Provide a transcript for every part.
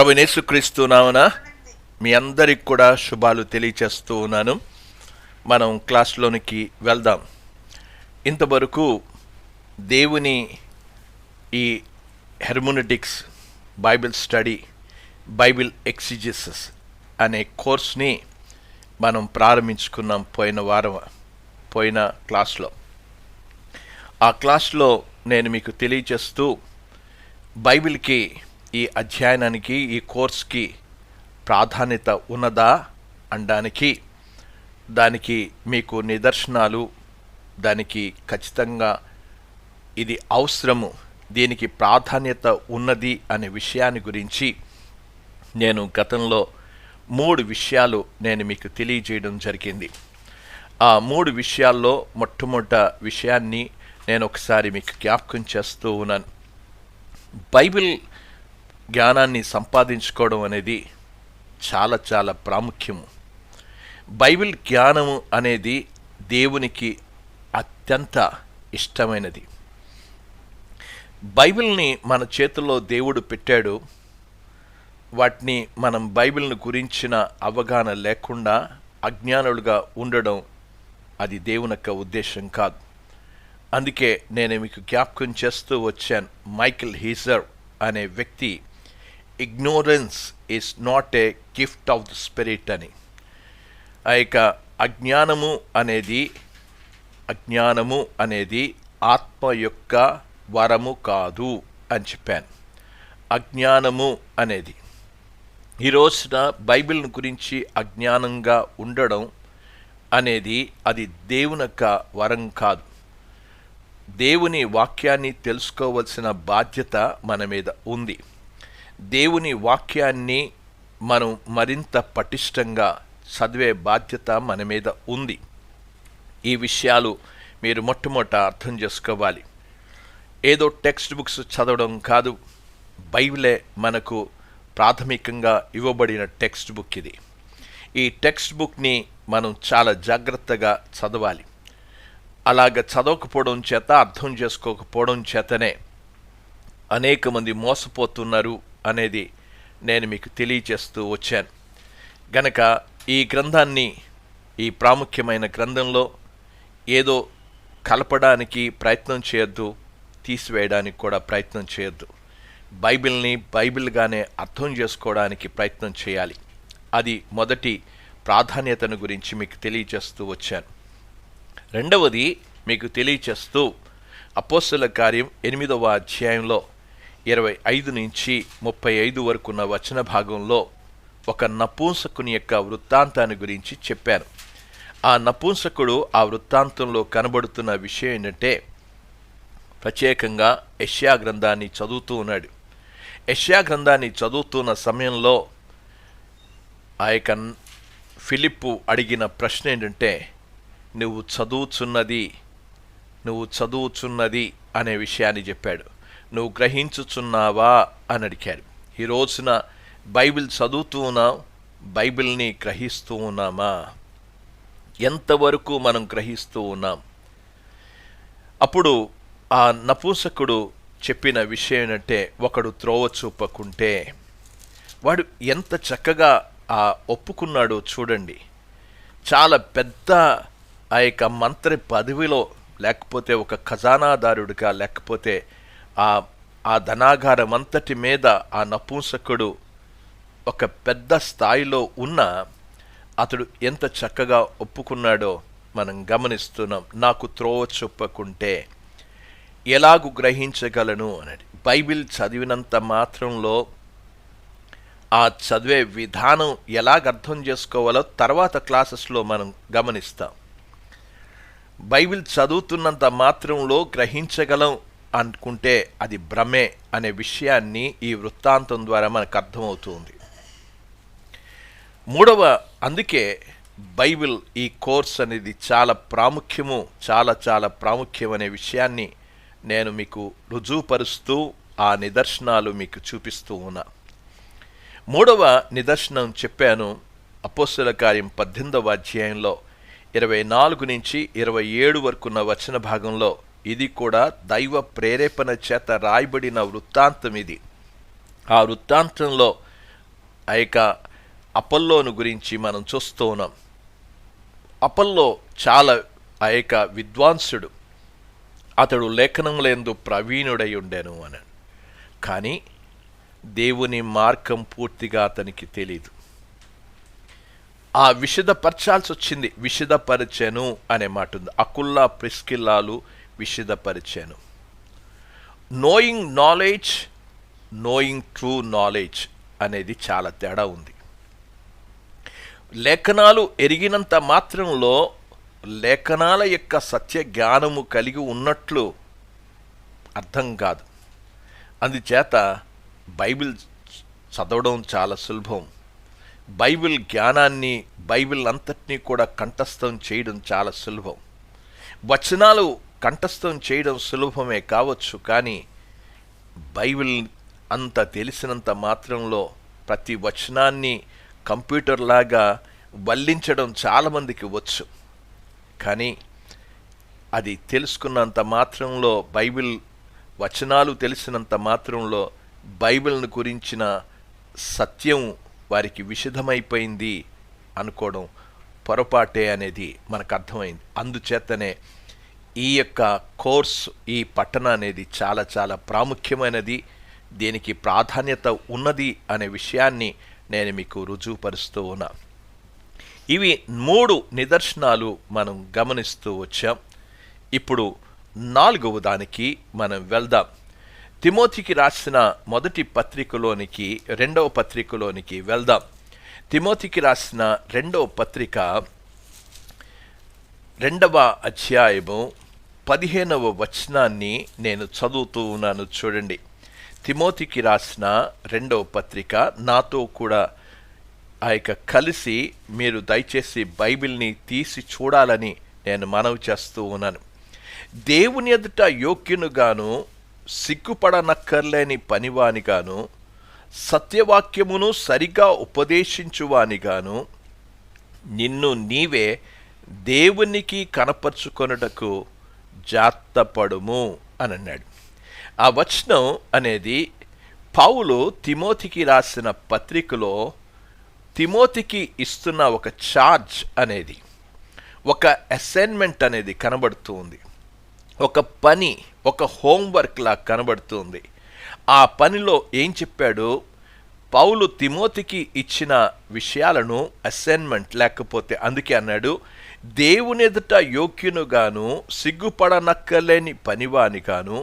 ప్రభువైన యేసుక్రీస్తు నామమున మీ అందరికి కూడా శుభాలు తెలియచేస్తూ ఉన్నాను. మనం క్లాస్లోనికి వెళ్దాం. ఇంతవరకు దేవుని ఈ హెర్మెనెటిక్స్, బైబిల్ స్టడీ, బైబిల్ ఎక్సిజెసిస్ అనే కోర్స్ని మనం ప్రారంభించుకున్నాం పోయిన క్లాస్లో. ఆ క్లాస్లో నేను మీకు తెలియచేస్తూ బైబిల్కి, ఈ అధ్యయనానికి, ఈ కోర్స్కి ప్రాధాన్యత ఉన్నదా అనడానికి దానికి మీకు నిదర్శనాలు, దానికి ఖచ్చితంగా ఇది అవసరము, దీనికి ప్రాధాన్యత ఉన్నది అనే విషయాన్ని గురించి నేను గతంలో 3 విషయాలు నేను మీకు తెలియజేయడం జరిగింది. ఆ 3 విషయాల్లో మొట్టమొదటి విషయాన్ని నేను ఒకసారి మీకు జ్ఞాపకం చేస్తూ ఉన్నాను. బైబిల్ జ్ఞానాన్ని సంపాదించుకోవడం అనేది చాలా చాలా ప్రాముఖ్యము. బైబిల్ జ్ఞానము అనేది దేవునికి అత్యంత ఇష్టమైనది. బైబిల్ని మన చేతుల్లో దేవుడు పెట్టాడు. వాటిని మనం బైబిల్ని గురించిన అవగాహన లేకుండా అజ్ఞానులుగా ఉండడం అది దేవుని యొక్క ఉద్దేశం కాదు. అందుకే నేను మీకు జ్ఞాపకం చేస్తూ వచ్చాను, మైకెల్ హీజర్ అనే వ్యక్తి ignorance is not a gift of the spirit అని. ఆ యొక్క అజ్ఞానము అనేది ఆత్మ యొక్క వరము కాదు అని చెప్పాను. అజ్ఞానము అనేది ఈ రోజున బైబిల్ని గురించి అజ్ఞానంగా ఉండడం అనేది అది దేవుని యొక్క వరం కాదు. దేవుని వాక్యాన్ని తెలుసుకోవలసిన బాధ్యత మన మీద ఉంది. దేవుని వాక్యాన్ని మనం మరింత పటిష్టంగా చదివే బాధ్యత మన మీద ఉంది. ఈ విషయాలు మీరు మొట్టమొదట అర్థం చేసుకోవాలి. ఏదో టెక్స్ట్ బుక్స్ చదవడం కాదు, బైబిలే మనకు ప్రాథమికంగా ఇవ్వబడిన టెక్స్ట్ బుక్ ఇది. ఈ టెక్స్ట్ బుక్ని మనం చాలా జాగ్రత్తగా చదవాలి. అలాగ చదవకపోవడం చేత, అర్థం చేసుకోకపోవడం చేతనే అనేక మంది మోసపోతున్నారు అనేది నేను మీకు తెలియచేస్తూ వచ్చాను. గనక ఈ గ్రంథాన్ని, ఈ ప్రాముఖ్యమైన గ్రంథంలో ఏదో కలపడానికి ప్రయత్నం చేయొద్దు, తీసివేయడానికి కూడా ప్రయత్నం చేయొద్దు. బైబిల్ని బైబిల్గానే అర్థం చేసుకోవడానికి ప్రయత్నం చేయాలి. అది మొదటి ప్రాధాన్యతను గురించి మీకు తెలియచేస్తూ వచ్చాను. రెండవది మీకు తెలియచేస్తూ, అపోస్తలుల కార్యం 8వ అధ్యాయంలో 25 నుంచి 35 వరకు ఉన్న వచన భాగంలో ఒక నపుంసకుని యొక్క వృత్తాంతాన్ని గురించి చెప్పాను. ఆ నపుంసకుడు ఆ వృత్తాంతంలో కనబడుతున్న విషయం ఏంటంటే, ప్రత్యేకంగా యెషయా గ్రంథాన్ని చదువుతూ ఉన్నాడు. యెషయా గ్రంథాన్ని చదువుతున్న సమయంలో ఆ యొక్క ఫిలిప్పు అడిగిన ప్రశ్న ఏంటంటే, నువ్వు చదువుచున్నది అనే విషయాన్ని చెప్పాడు. నువ్వు గ్రహించుచున్నావా అని అడిగాడు. ఈ రోజున బైబిల్ చదువుతూ ఉన్నాం, బైబిల్ని గ్రహిస్తూ ఉన్నామా? ఎంతవరకు మనం గ్రహిస్తూ ఉన్నాం? అప్పుడు ఆ నపుంసకుడు చెప్పిన విషయం ఏంటంటే, ఒకడు త్రోవ చూపకుంటే, వాడు ఎంత చక్కగా ఒప్పుకున్నాడో చూడండి. చాలా పెద్ద ఆ యొక్క మంత్రి పదవిలో, లేకపోతే ఒక ఖజానాదారుడిగా, లేకపోతే ఆ ధనాగారం అంతటి మీద ఆ నపుంసకుడు ఒక పెద్ద స్థాయిలో ఉన్న అతడు ఎంత చక్కగా ఒప్పుకున్నాడో మనం గమనిస్తున్నాం. నాకు త్రోవ చూపకుంటే ఎలాగు గ్రహించగలను అనేది. బైబిల్ చదివినంత మాత్రంలో ఆ చదివే విధానం ఎలాగ అర్థం చేసుకోవాలో తర్వాత క్లాసెస్లో మనం గమనిస్తాం. బైబిల్ చదువుతున్నంత మాత్రంలో గ్రహించగలం అనుకుంటే అది భ్రమే అనే విషయాన్ని ఈ వృత్తాంతం ద్వారా మనకు అర్థమవుతుంది. అందుకే బైబిల్, ఈ కోర్స్ అనేది చాలా ప్రాముఖ్యము, చాలా చాలా ప్రాముఖ్యం అనే విషయాన్ని నేను మీకు రుజువుపరుస్తూ ఆ నిదర్శనాలు మీకు చూపిస్తూ ఉన్నా. 3వ నిదర్శనం చెప్పాను, అపోస్తలుల కార్యం 18వ అధ్యాయంలో 24 నుంచి 27 వరకు ఉన్న వచన భాగంలో. ఇది కూడా దైవ ప్రేరేపణ చేత రాయబడిన వృత్తాంతం ఇది. ఆ వృత్తాంతంలో ఆ యొక్క అపొల్లోను గురించి మనం చూస్తూ ఉన్నాం. అపొల్లో చాలా ఆ యొక్క విద్వాంసుడు, అతడు లేఖనములందు ప్రవీణుడై ఉండెను అని. కానీ దేవుని మార్గం పూర్తిగా అతనికి తెలీదు. ఆ విషదపరచాల్సి వచ్చింది. విషదపరిచెను అనే మాట ఉంది. అకుల్లా ప్రిస్కిల్లాలు విషదపరిచెను. Knowing knowledge, knowing true knowledge అనేది చాలా తేడా ఉంది. లేఖనాలు ఎరిగినంత మాత్రంలో లేఖనాల యొక్క సత్య జ్ఞానము కలిగి ఉన్నట్లు అర్థం కాదు. అందుచేత బైబిల్ చదవడం చాలా సులభం. బైబిల్ జ్ఞానాన్ని, బైబిల్ అంతటినీ కూడా కంఠస్థం చేయడం చాలా సులభం. వచనాలు కంఠస్థం చేయడం సులభమే కావచ్చు, కానీ బైబిల్ అంత తెలిసినంత మాత్రంలో ప్రతి వచనాన్ని కంప్యూటర్ లాగా వల్లించడం చాలామందికి వచ్చు. కానీ అది తెలుసుకున్నంత మాత్రంలో, బైబిల్ వచనాలు తెలిసినంత మాత్రంలో బైబిల్ను గురించిన సత్యం వారికి విషదమైపోయింది అనుకోవడం పొరపాటే అనేది మనకు అర్థమైంది. అందుచేతనే ఈ యొక్క కోర్సు, ఈ పఠన అనేది చాలా చాలా ప్రాముఖ్యమైనది, దీనికి ప్రాధాన్యత ఉన్నది అనే విషయాన్ని నేను మీకు రుజువుపరుస్తూ ఉన్నా. ఇవి 3 నిదర్శనాలు మనం గమనిస్తూ వచ్చాం. ఇప్పుడు 4వ దానికి మనం వెళ్దాం. తిమోతికి రాసిన మొదటి పత్రికలోనికి, 2వ పత్రికలోనికి వెళ్దాం. తిమోతికి రాసిన 2వ పత్రిక 2వ అధ్యాయము 15వ వచనాన్ని నేను చదువుతూ ఉన్నాను. చూడండి. తిమోతికి రాసిన 2వ పత్రిక, నాతో కూడా ఆ యొక్క కలిసి మీరు దయచేసి బైబిల్ని తీసి చూడాలని నేను మనవి చేస్తూ ఉన్నాను. దేవుని ఎదుట యోగ్యునుగాను, సిగ్గుపడనక్కర్లేని పనివానిగాను, సత్యవాక్యమును సరిగా ఉపదేశించువానిగాను, నిన్ను నీవే దేవునికి కనపరుచుకొనుటకు జాగ్రత్తపడుము అని అన్నాడు. ఆ వచనం అనేది పౌలు తిమోతికి రాసిన పత్రికలో తిమోతికి ఇస్తున్న ఒక ఛార్జ్ అనేది, ఒక అసైన్మెంట్ అనేది కనబడుతూ ఉంది. ఒక పని, ఒక హోంవర్క్ లా కనబడుతుంది. ఆ పనిలో ఏం చెప్పాడు? పౌలు తిమోతికి ఇచ్చిన విషయాలను అసైన్మెంట్, లేకపోతే అందుకే అన్నాడు, దేవుని ఎదుట యోగ్యునుగాను, సిగ్గుపడనక్కలేని పనివానిగాను,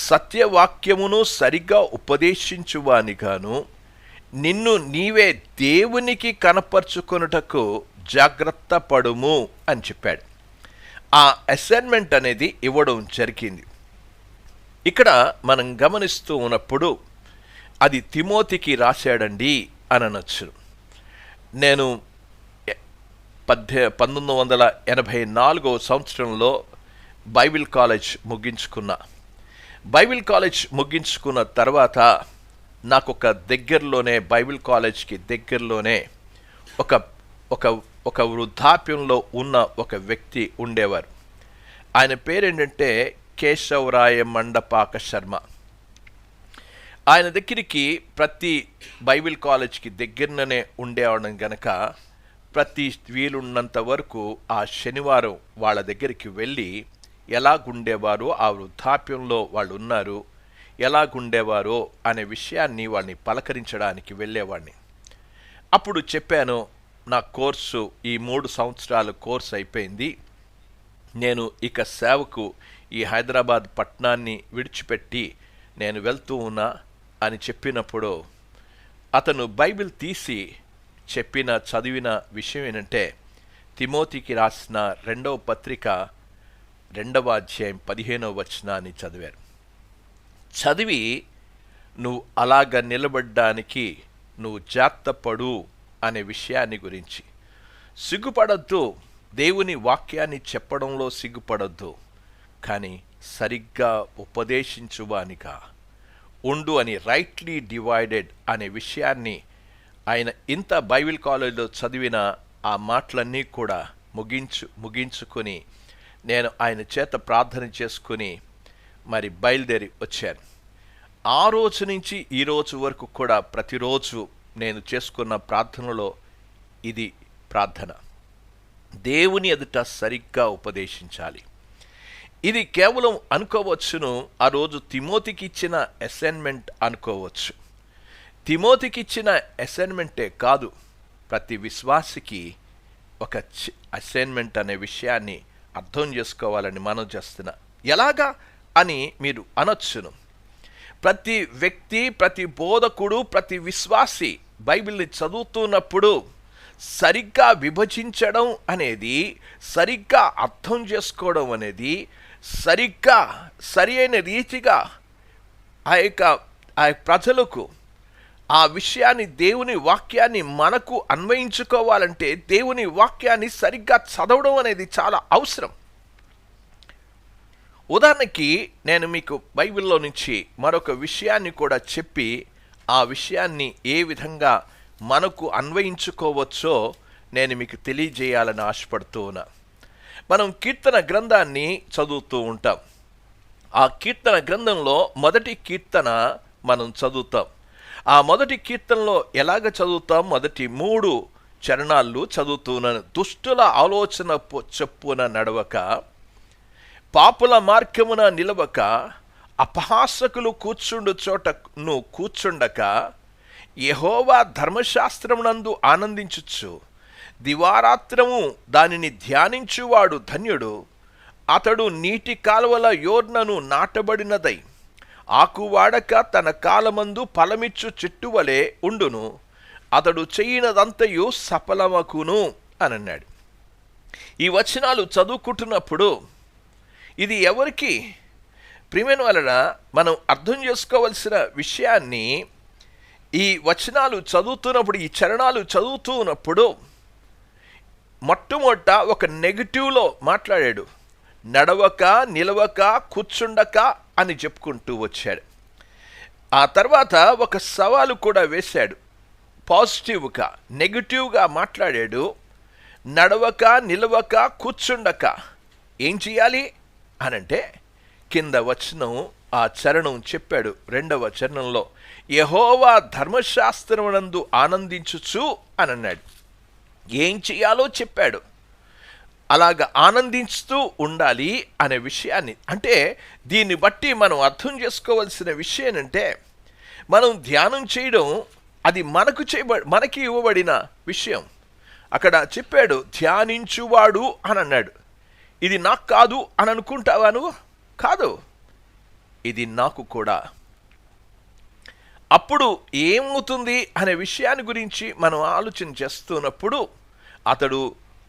సత్యవాక్యమును సరిగ్గా ఉపదేశించువానిగాను, నిన్ను నీవే దేవునికి కనపరుచుకొనుటకు జాగ్రత్త పడుము అని చెప్పాడు. ఆ అసైన్మెంట్ అనేది ఇవ్వడం జరిగింది. ఇక్కడ మనం గమనిస్తూ ఉన్నప్పుడు అది తిమోతికి రాశాడండి అని అనొచ్చు. నేను 1984వ సంవత్సరంలో బైబిల్ కాలేజ్ ముగించుకున్నా. బైబిల్ కాలేజ్ ముగించుకున్న తర్వాత నాకు ఒక దగ్గరలోనే, బైబిల్ కాలేజ్కి దగ్గరలోనే ఒక ఒక ఒక వృద్ధాప్యంలో ఉన్న ఒక వ్యక్తి ఉండేవారు. ఆయన పేరేంటంటే కేశవరాయ మండపాక శర్మ. ఆయన దగ్గరికి ప్రతి బైబిల్ కాలేజ్కి దగ్గరనే ఉండేవాళ్ళం గనక ప్రతి వీలున్నంత వరకు ఆ శనివారం వాళ్ళ దగ్గరికి వెళ్ళి ఎలాగుండేవారో, ఆ వృద్ధాప్యంలో వాళ్ళు ఉన్నారు, ఎలాగుండేవారో అనే విషయాన్ని వాళ్ళని పలకరించడానికి వెళ్ళేవాడిని. అప్పుడు చెప్పాను, నా కోర్సు ఈ 3 సంవత్సరాల కోర్సు అయిపోయింది, నేను ఇక సేవకు ఈ హైదరాబాద్ పట్టణాన్ని విడిచిపెట్టి నేను వెళ్తూ ఉన్నా అని చెప్పినప్పుడు అతను బైబిల్ తీసి చదివిన విషయం ఏంటంటే, తిమోతికి రాసిన 2వ పత్రిక 2వ అధ్యాయం 15వ వచనాన్ని చదివారు. చదివి నువ్వు అలాగ నిలబడ్డానికి నువ్వు జాగ్రత్తపడు అనే విషయాన్ని గురించి, సిగ్గుపడద్దు, దేవుని వాక్యాన్ని చెప్పడంలో సిగ్గుపడద్దు, కానీ సరిగ్గా ఉపదేశించువానిగా ఉండు అని, రైట్లీ డివైడెడ్ అనే విషయాన్ని ఆయన ఇంత బైబిల్ కాలేజ్లో చదివిన ఆ మాటలన్నీ కూడా ముగించుకొని నేను ఆయన చేత ప్రార్థన చేసుకుని మరి బయలుదేరి వచ్చాను. ఆ రోజు నుంచి ఈ రోజు వరకు కూడా ప్రతిరోజు నేను చేసుకున్న ప్రార్థనలో ఇది ప్రార్థన. దేవుని ఎదుట సరిగ్గా ఉపదేశించాలి. ఇది కేవలం అనుకోవచ్చును, ఆ రోజు తిమోతికి ఇచ్చిన అసైన్మెంట్ అనుకోవచ్చు. తిమోతికి ఇచ్చిన అసైన్మెంటే కాదు, ప్రతి విశ్వాసికి ఒక అసైన్మెంట్ అనే విషయాన్ని అర్థం చేసుకోవాలని మనం చేస్తున్నా. ఎలాగా అని మీరు అనొచ్చును. ప్రతి వ్యక్తి, ప్రతి బోధకుడు, ప్రతి విశ్వాసి బైబిల్ని చదువుతున్నప్పుడు సరిగ్గా విభజించడం అనేది, సరిగ్గా అర్థం చేసుకోవడం అనేది, సరిగ్గా సరి అయిన రీతిగా ఆ ప్రజలకు ఆ విషయాన్ని, దేవుని వాక్యాన్ని మనకు అన్వయించుకోవాలంటే దేవుని వాక్యాన్ని సరిగ్గా చదవడం అనేది చాలా అవసరం. ఉదాహరణకి నేను మీకు బైబిల్లో నుంచి మరొక విషయాన్ని కూడా చెప్పి ఆ విషయాన్ని ఏ విధంగా మనకు అన్వయించుకోవచ్చో నేను మీకు తెలియజేయాలని ఆశపడుతూ ఉన్నా. మనం కీర్తన గ్రంథాన్ని చదువుతూ ఉంటాం. ఆ కీర్తన గ్రంథంలో మొదటి కీర్తన మనం చదువుతాం. ఆ మొదటి కీర్తనలో ఎలాగ చదువుతాం? మొదటి 3 చరణాలు చదువుతున్నాను. దుష్టుల ఆలోచన చొప్పున నడవక, పాపుల మార్గమున నిలవక, అపహాసకులు కూర్చుండు చోటను కూర్చుండక, యెహోవా ధర్మశాస్త్రమునందు ఆనందించుచు దివారాత్రము దానిని ధ్యానించువాడు ధన్యుడు. అతడు నీటి కాలువల యోర్నను నాటబడినదై ఆకువాడక తన కాలమందు ఫలమిచ్చు చెట్టు వలె ఉండును. అతడు చేయనదంతయు సఫలమకును అని అన్నాడు. ఈ వచనాలు చదువుకుంటున్నప్పుడు ఇది ఎవరికి ప్రియమైన వాళ్ళ మనం అర్థం చేసుకోవలసిన విషయాన్ని, ఈ వచనాలు చదువుతున్నప్పుడు, ఈ చరణాలు చదువుతున్నప్పుడు మొట్టమొదట ఒక నెగిటివ్లో మాట్లాడాడు. నడవక, నిలవక, కూర్చుండక అని చెప్పుకుంటూ వచ్చాడు. ఆ తర్వాత ఒక సవాలు కూడా వేశాడు. పాజిటివ్గా, నెగిటివ్గా మాట్లాడాడు. నడవక, నిలవక, కూర్చుండక ఏం చేయాలి అనంటే కింద వచనం, ఆ చరణం చెప్పాడు. 2వ చరణంలో యెహోవా ధర్మశాస్త్రమునందు ఆనందించుచు అని అన్నాడు. ఏం చేయాలో చెప్పాడు. అలాగ ఆనందిస్తూ ఉండాలి అనే విషయాన్ని, అంటే దీన్ని బట్టి మనం అర్థం చేసుకోవాల్సిన విషయం ఏంటంటే, మనం ధ్యానం చేయడం అది మనకి ఇవ్వబడిన విషయం. అక్కడ చెప్పాడు ధ్యానించువాడు అని అన్నాడు. ఇది నాకు కాదు అని అనుకుంటావా నువ్వు? కాదు, ఇది నాకు కూడా. అప్పుడు ఏమవుతుంది అనే విషయాన్ని గురించి మనం ఆలోచన చేస్తున్నప్పుడు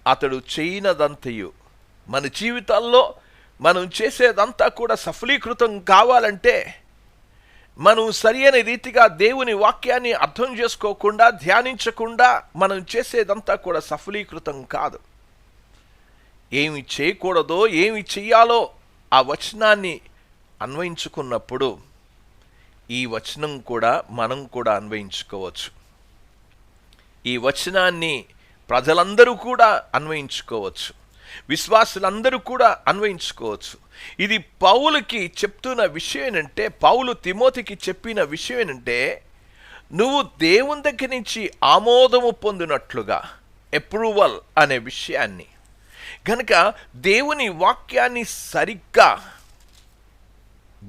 అతడు చేయనదంతయు, మన జీవితాల్లో మనం చేసేదంతా కూడా సఫలీకృతం కావాలంటే, మనం సరి అయిన రీతిగా దేవుని వాక్యాన్ని అర్థం చేసుకోకుండా, ధ్యానించకుండా మనం చేసేదంతా కూడా సఫలీకృతం కాదు. ఏమి చేయకూడదో, ఏమి చెయ్యాలో ఆ వచనాన్ని అన్వయించుకున్నప్పుడు ఈ వచనం కూడా మనం కూడా అన్వయించుకోవచ్చు. ఈ వచనాన్ని ప్రజలందరూ కూడా అన్వయించుకోవచ్చు, విశ్వాసులందరూ కూడా అన్వయించుకోవచ్చు. ఇది పౌలుకి చెప్తున్న విషయం ఏంటంటే, పౌలు తిమోతికి చెప్పిన విషయం ఏంటంటే, నువ్వు దేవుని దగ్గర నుంచి ఆమోదము పొందినట్లుగా, అప్రూవల్ అనే విషయాన్ని కనుక దేవుని వాక్యాన్ని సరిగ్గా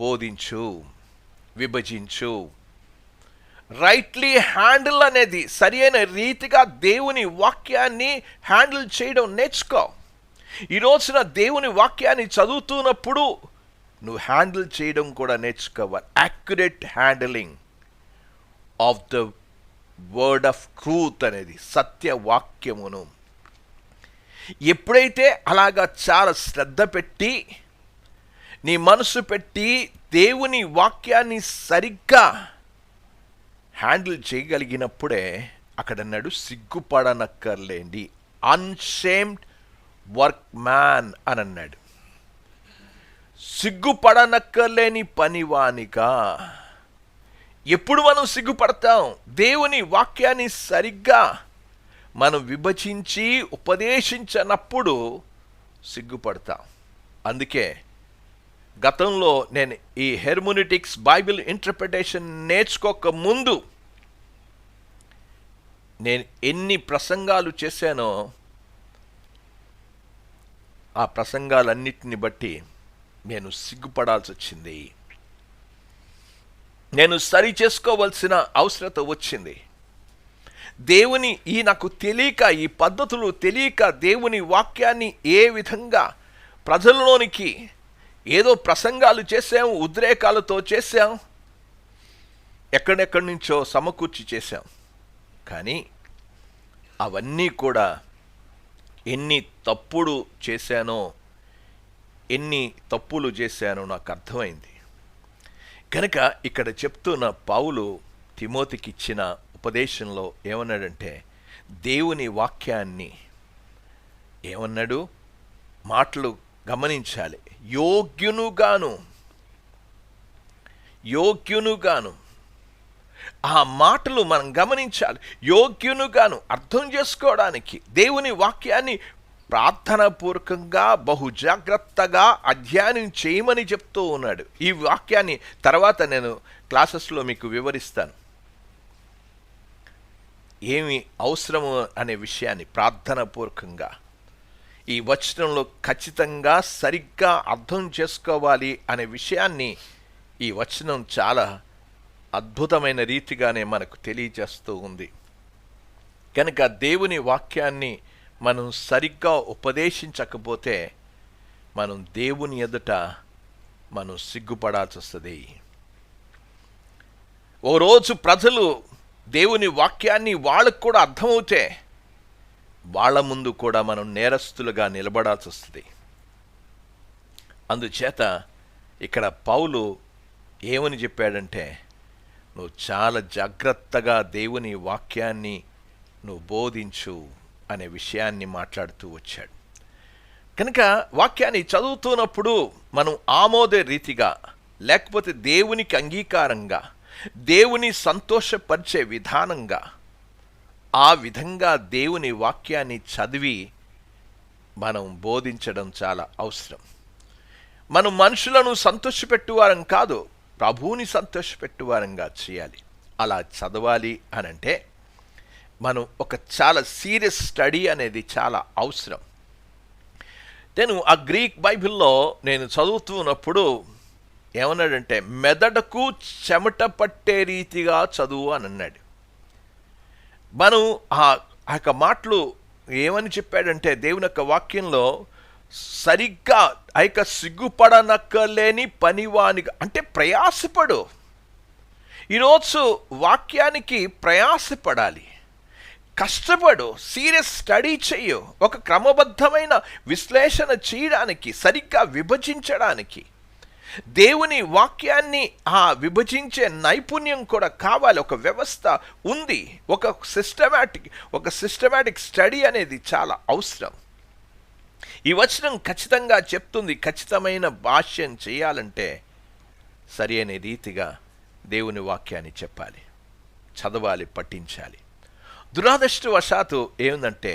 బోధించు, విభజించు. రైట్లీ హ్యాండిల్ అనేది, సరి అయిన రీతిగా దేవుని వాక్యాన్ని హ్యాండిల్ చేయడం నేర్చుకో. ఈ రోజున దేవుని వాక్యాన్ని చదువుతున్నప్పుడు నువ్వు హ్యాండిల్ చేయడం కూడా నేర్చుకోవాలి. Accurate handling of the word of truth అనేది, సత్యవాక్యమును ఎప్పుడైతే అలాగా చాలా శ్రద్ధ పెట్టి, నీ మనసు పెట్టి దేవుని వాక్యాన్ని సరిగ్గా హ్యాండిల్ చేయగలిగినప్పుడే అక్కడ అన్నాడు సిగ్గుపడనక్కర్లేండి, అన్షేమ్డ్ వర్క్ మ్యాన్ అని అన్నాడు. సిగ్గుపడనక్కర్లేని పనివానిగా. ఎప్పుడు మనం సిగ్గుపడతాం? దేవుని వాక్యాన్ని సరిగ్గా మనం విభజించి ఉపదేశించినప్పుడు సిగ్గుపడతాం. అందుకే గతంలో నేను ఈ హెర్మోనిటిక్స్ బైబిల్ ఇంటర్ప్రిటేషన్ నేర్చుకోక ముందు నేను ఎన్ని ప్రసంగాలు చేశానో ఆ ప్రసంగాలన్నిటిని బట్టి నేను సిగ్గుపడాల్సి వచ్చింది. నేను సరి చేసుకోవలసిన అవసరత వచ్చింది. దేవుని నాకు తెలియక, ఈ పద్ధతులు తెలియక దేవుని వాక్యాన్ని ఏ విధంగా ప్రజల్లోనికి ఏదో ప్రసంగాలు చేశాం, ఉద్రేకాలతో చేశాం, ఎక్కడెక్కడి నుంచో సమకూర్చి చేశాం. కానీ అవన్నీ కూడా ఎన్ని తప్పులు చేశానో నాకు అర్థమైంది. కనుక ఇక్కడ చెప్తున్న పౌలు తిమోతికి ఇచ్చిన ఉపదేశంలో ఏమన్నాడంటే, దేవుని వాక్యాన్ని ఏమన్నాడు? మాటలు గమనించాలి. యోగ్యునుగాను ఆ మాటలు మనం గమనించాలి. యోగ్యునుగాను అర్థం చేసుకోవడానికి దేవుని వాక్యాన్ని ప్రార్థనాపూర్వకంగా బహు జాగ్రత్తగా అధ్యయనం చేయమని చెప్తూ ఉన్నాడు. ఈ వాక్యాన్ని తర్వాత నేను క్లాసెస్లో మీకు వివరిస్తాను. ఏమి అవసరము అనే విషయాన్ని ప్రార్థనాపూర్వకంగా ఈ వచనంలో ఖచ్చితంగా సరిగ్గా అర్థం చేసుకోవాలి అనే విషయాన్ని ఈ వచనం చాలా అద్భుతమైన రీతిగానే మనకు తెలియజేస్తూ ఉంది. కనుక దేవుని వాక్యాన్ని మనం సరిగ్గా ఉపదేశించకపోతే మనం దేవుని ఎదుట మనం సిగ్గుపడాల్సి వస్తుంది. ఓ రోజు ప్రజలు దేవుని వాక్యాన్ని వాళ్ళకు కూడా అర్థమవుతే వాళ్ళ ముందు కూడా మనం నేరస్తులుగా నిలబడాల్సి వస్తుంది. అందుచేత ఇక్కడ పౌలు ఏమని చెప్పాడంటే, నువ్వు చాలా జాగ్రత్తగా దేవుని వాక్యాన్ని నువ్వు బోధించు అనే విషయాన్ని మాట్లాడుతూ వచ్చాడు. కనుక వాక్యాన్ని చదువుతున్నప్పుడు మనం ఆమోద రీతిగా, లేకపోతే దేవునికి అంగీకారంగా, దేవుని సంతోషపరిచే విధానంగా, ఆ విధంగా దేవుని వాక్యాన్ని చదివి మనం బోధించడం చాలా అవసరం. మనం మనుషులను సంతోషపెట్టువారం కాదు, ప్రభువుని సంతోషపెట్టువారంగా చేయాలి. అలా చదవాలి అనంటే మనం ఒక చాలా సీరియస్ స్టడీ అనేది చాలా అవసరం. నేను ఆ గ్రీక్ బైబిల్లో నేను చదువుతున్నప్పుడు ఏమన్నాడంటే, మెదడుకు చెమట పట్టే రీతిగా చదువు అని అన్నాడు. మనం ఆ యొక్క మాటలు ఏమని చెప్పాడంటే, దేవుని యొక్క వాక్యంలో సరిగ్గా ఆ యొక్క సిగ్గుపడనక్కలేని పనివానిగా, అంటే ప్రయాసపడు. ఈరోజు వాక్యానికి ప్రయాసపడాలి, కష్టపడు, సీరియస్ స్టడీ చెయ్యు, ఒక క్రమబద్ధమైన విశ్లేషణ చేయడానికి, సరిగ్గా విభజించడానికి. దేవుని వాక్యాన్ని విభజించే నైపుణ్యం కూడా కావాలి. ఒక వ్యవస్థ ఉంది, ఒక సిస్టమాటిక్ స్టడీ అనేది చాలా అవసరం. ఈ వచనం ఖచ్చితంగా చెప్తుంది, ఖచ్చితమైన భాష్యం చేయాలంటే సరి అనే రీతిగా దేవుని వాక్యాన్ని చెప్పాలి, చదవాలి, పఠించాలి. దురదృష్టవశాత్తు ఏమిటంటే,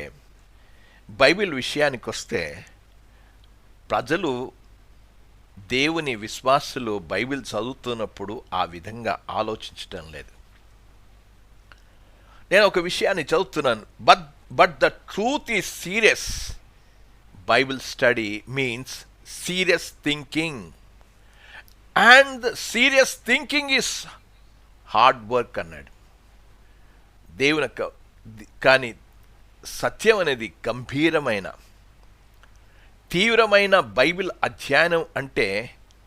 బైబిల్ విషయానికి వస్తే ప్రజలు, దేవుని విశ్వాసులు బైబిల్ చదువుతున్నప్పుడు ఆ విధంగా ఆలోచించటం లేదు. నేను ఒక విషయాన్ని చదువుతున్నాను, but the truth is serious. Bible study means serious thinking, and serious thinking is hard work అన్నాడు దేవుని యొక్క. కానీ సత్యం అనేది గంభీరమైన, తీవ్రమైన బైబిల్ అధ్యయనం అంటే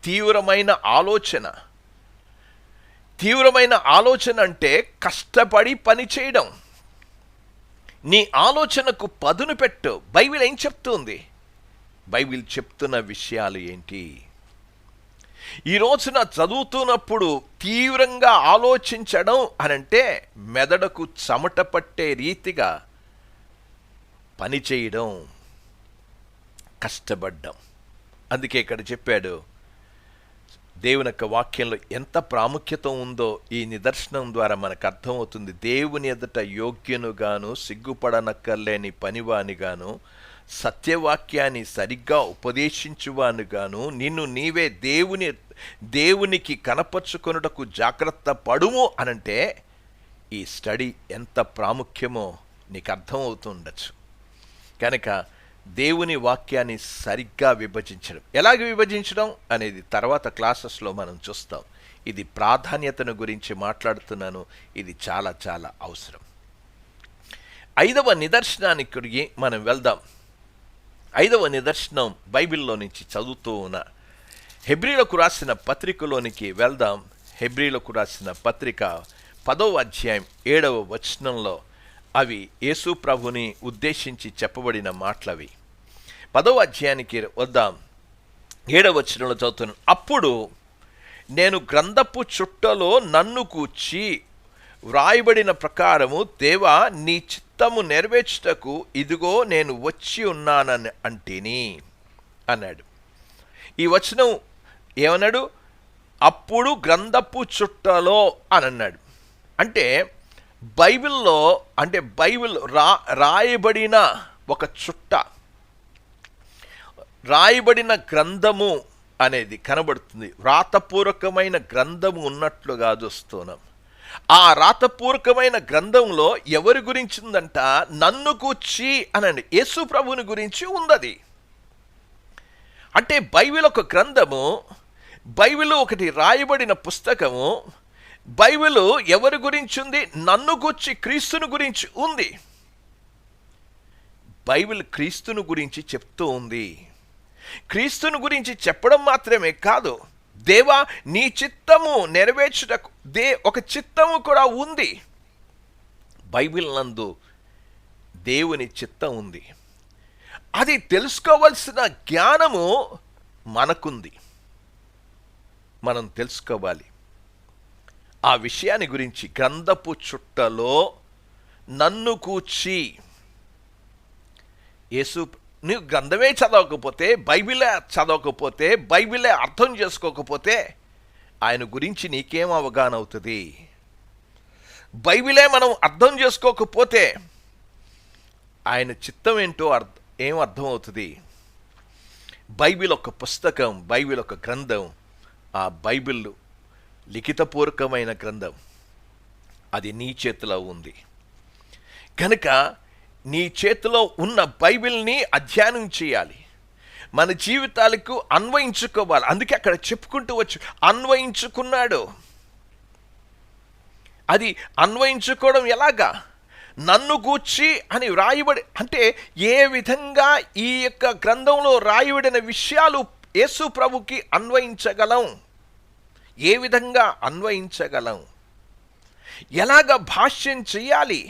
తీవ్రమైన ఆలోచన. తీవ్రమైన ఆలోచన అంటే కష్టపడి పని చేయడం. నీ ఆలోచనకు పదును పెట్టు. బైబిల్ ఏం చెప్తుంది? బైబిల్ చెప్తున్న విషయాలు ఏంటి? ఈ రోజున చదువుతున్నప్పుడు తీవ్రంగా ఆలోచించడం అనంటే మెదడుకు చెమట పట్టే రీతిగా పని చేయడం, కష్టపడ్డం. అందుకే ఇక్కడ చెప్పాడు, దేవుని యొక్క వాక్యంలో ఎంత ప్రాముఖ్యత ఉందో ఈ నిదర్శనం ద్వారా మనకు అర్థమవుతుంది. దేవుని ఎదుట యోగ్యునుగాను, సిగ్గుపడనక్కర్లేని పనివానిగాను, సత్యవాక్యాన్ని సరిగ్గా ఉపదేశించువానుగాను, నిన్ను నీవే దేవునికి కనపరుచుకొనుటకు జాగ్రత్త పడుము అనంటే ఈ స్టడీ ఎంత ప్రాముఖ్యమో నీకు అర్థమవుతుండొచ్చు. కనుక దేవుని వాక్యాన్ని సరిగ్గా విభజించడం, ఎలాగ విభజించడం అనేది తర్వాత క్లాసెస్లో మనం చూస్తాం. ఇది ప్రాధాన్యతను గురించి మాట్లాడుతున్నాను. ఇది చాలా చాలా అవసరం. 5వ నిదర్శనానికి మనం వెళ్దాం. 5వ నిదర్శనం బైబిల్లో నుంచి చదువుతూ ఉన్న హెబ్రీలకు రాసిన పత్రికలోనికి వెళ్దాం. హెబ్రీలకు రాసిన పత్రిక 10వ అధ్యాయం 7వ వచనంలో అవి యేసు ప్రభుని ఉద్దేశించి చెప్పబడిన మాటలవి. 10వ అధ్యాయానికి వద్దాం. 7వ వచనంలో చదువుతున్నాను. అప్పుడు నేను గ్రంథపు చుట్టలో నన్ను కూర్చి వ్రాయబడిన ప్రకారము దేవా నీ చిత్తము నెరవేర్చుటకు ఇదిగో నేను వచ్చి ఉన్నానని అంటిని అన్నాడు. ఈ వచనం ఏమన్నాడు? అప్పుడు గ్రంథపు చుట్టలో అని అన్నాడు. అంటే బైబిల్లో, అంటే బైబిల్ రాయబడిన ఒక చుట్ట, రాయబడిన గ్రంథము అనేది కనబడుతుంది. వ్రాతపూర్వకమైన గ్రంథము ఉన్నట్లుగా చూస్తున్నాం. ఆ రాతపూర్వకమైన గ్రంథంలో ఎవరి గురించి ఉందంట? నన్ను కూర్చి అనండి, యేసు ప్రభుని గురించి ఉందది. అంటే బైబిల్ ఒక గ్రంథము, బైబిల్ ఒకటి రాయబడిన పుస్తకము. బైబిల్ ఎవరి గురించి ఉంది? నన్ను గూర్చి, క్రీస్తుని గురించి ఉంది. బైబిల్ క్రీస్తుని గురించి చెప్తూ ఉంది. క్రీస్తుని గురించి చెప్పడం మాత్రమే కాదు, దేవా నీ చిత్తము నెరవేర్చుటకు ఒక చిత్తము కూడా ఉంది. బైబిల్ నందు దేవుని చిత్తం ఉంది. అది తెలుసుకోవలసిన జ్ఞానము మనకుంది. మనం తెలుసుకోవాలి ఆ విషయాన్ని గురించి. గ్రంథపు చుట్టలో నన్ను కూర్చి, యేసు, నువ్వు గ్రంథమే చదవకపోతే, బైబిలే చదవకపోతే, బైబిలే అర్థం చేసుకోకపోతే ఆయన గురించి నీకేం అవగాహన అవుతుంది? బైబిలే మనం అర్థం చేసుకోకపోతే ఆయన చిత్తం ఏంటో ఏం అర్థం అవుతుంది? బైబిల్ ఒక పుస్తకం, బైబిల్ ఒక గ్రంథం. ఆ బైబిల్ లిఖితపూర్వకమైన గ్రంథం. అది నీ చేతిలో ఉంది. కనుక నీ చేతిలో ఉన్న బైబిల్ని అధ్యయనం చేయాలి, మన జీవితాలకు అన్వయించుకోవాలి. అందుకే అక్కడ చెప్పుకుంటూ వచ్చు, అన్వయించుకున్నాడు. అది అన్వయించుకోవడం ఎలాగా? నన్ను గూర్చి అని రాయబడి, అంటే ఏ విధంగా ఈ యొక్క గ్రంథంలో రాయబడిన విషయాలు యేసు ప్రభుకి అన్వయించగలం, ఏ విధంగా అన్వయించగలం, ఎలాగ భాష్యం చేయాలి?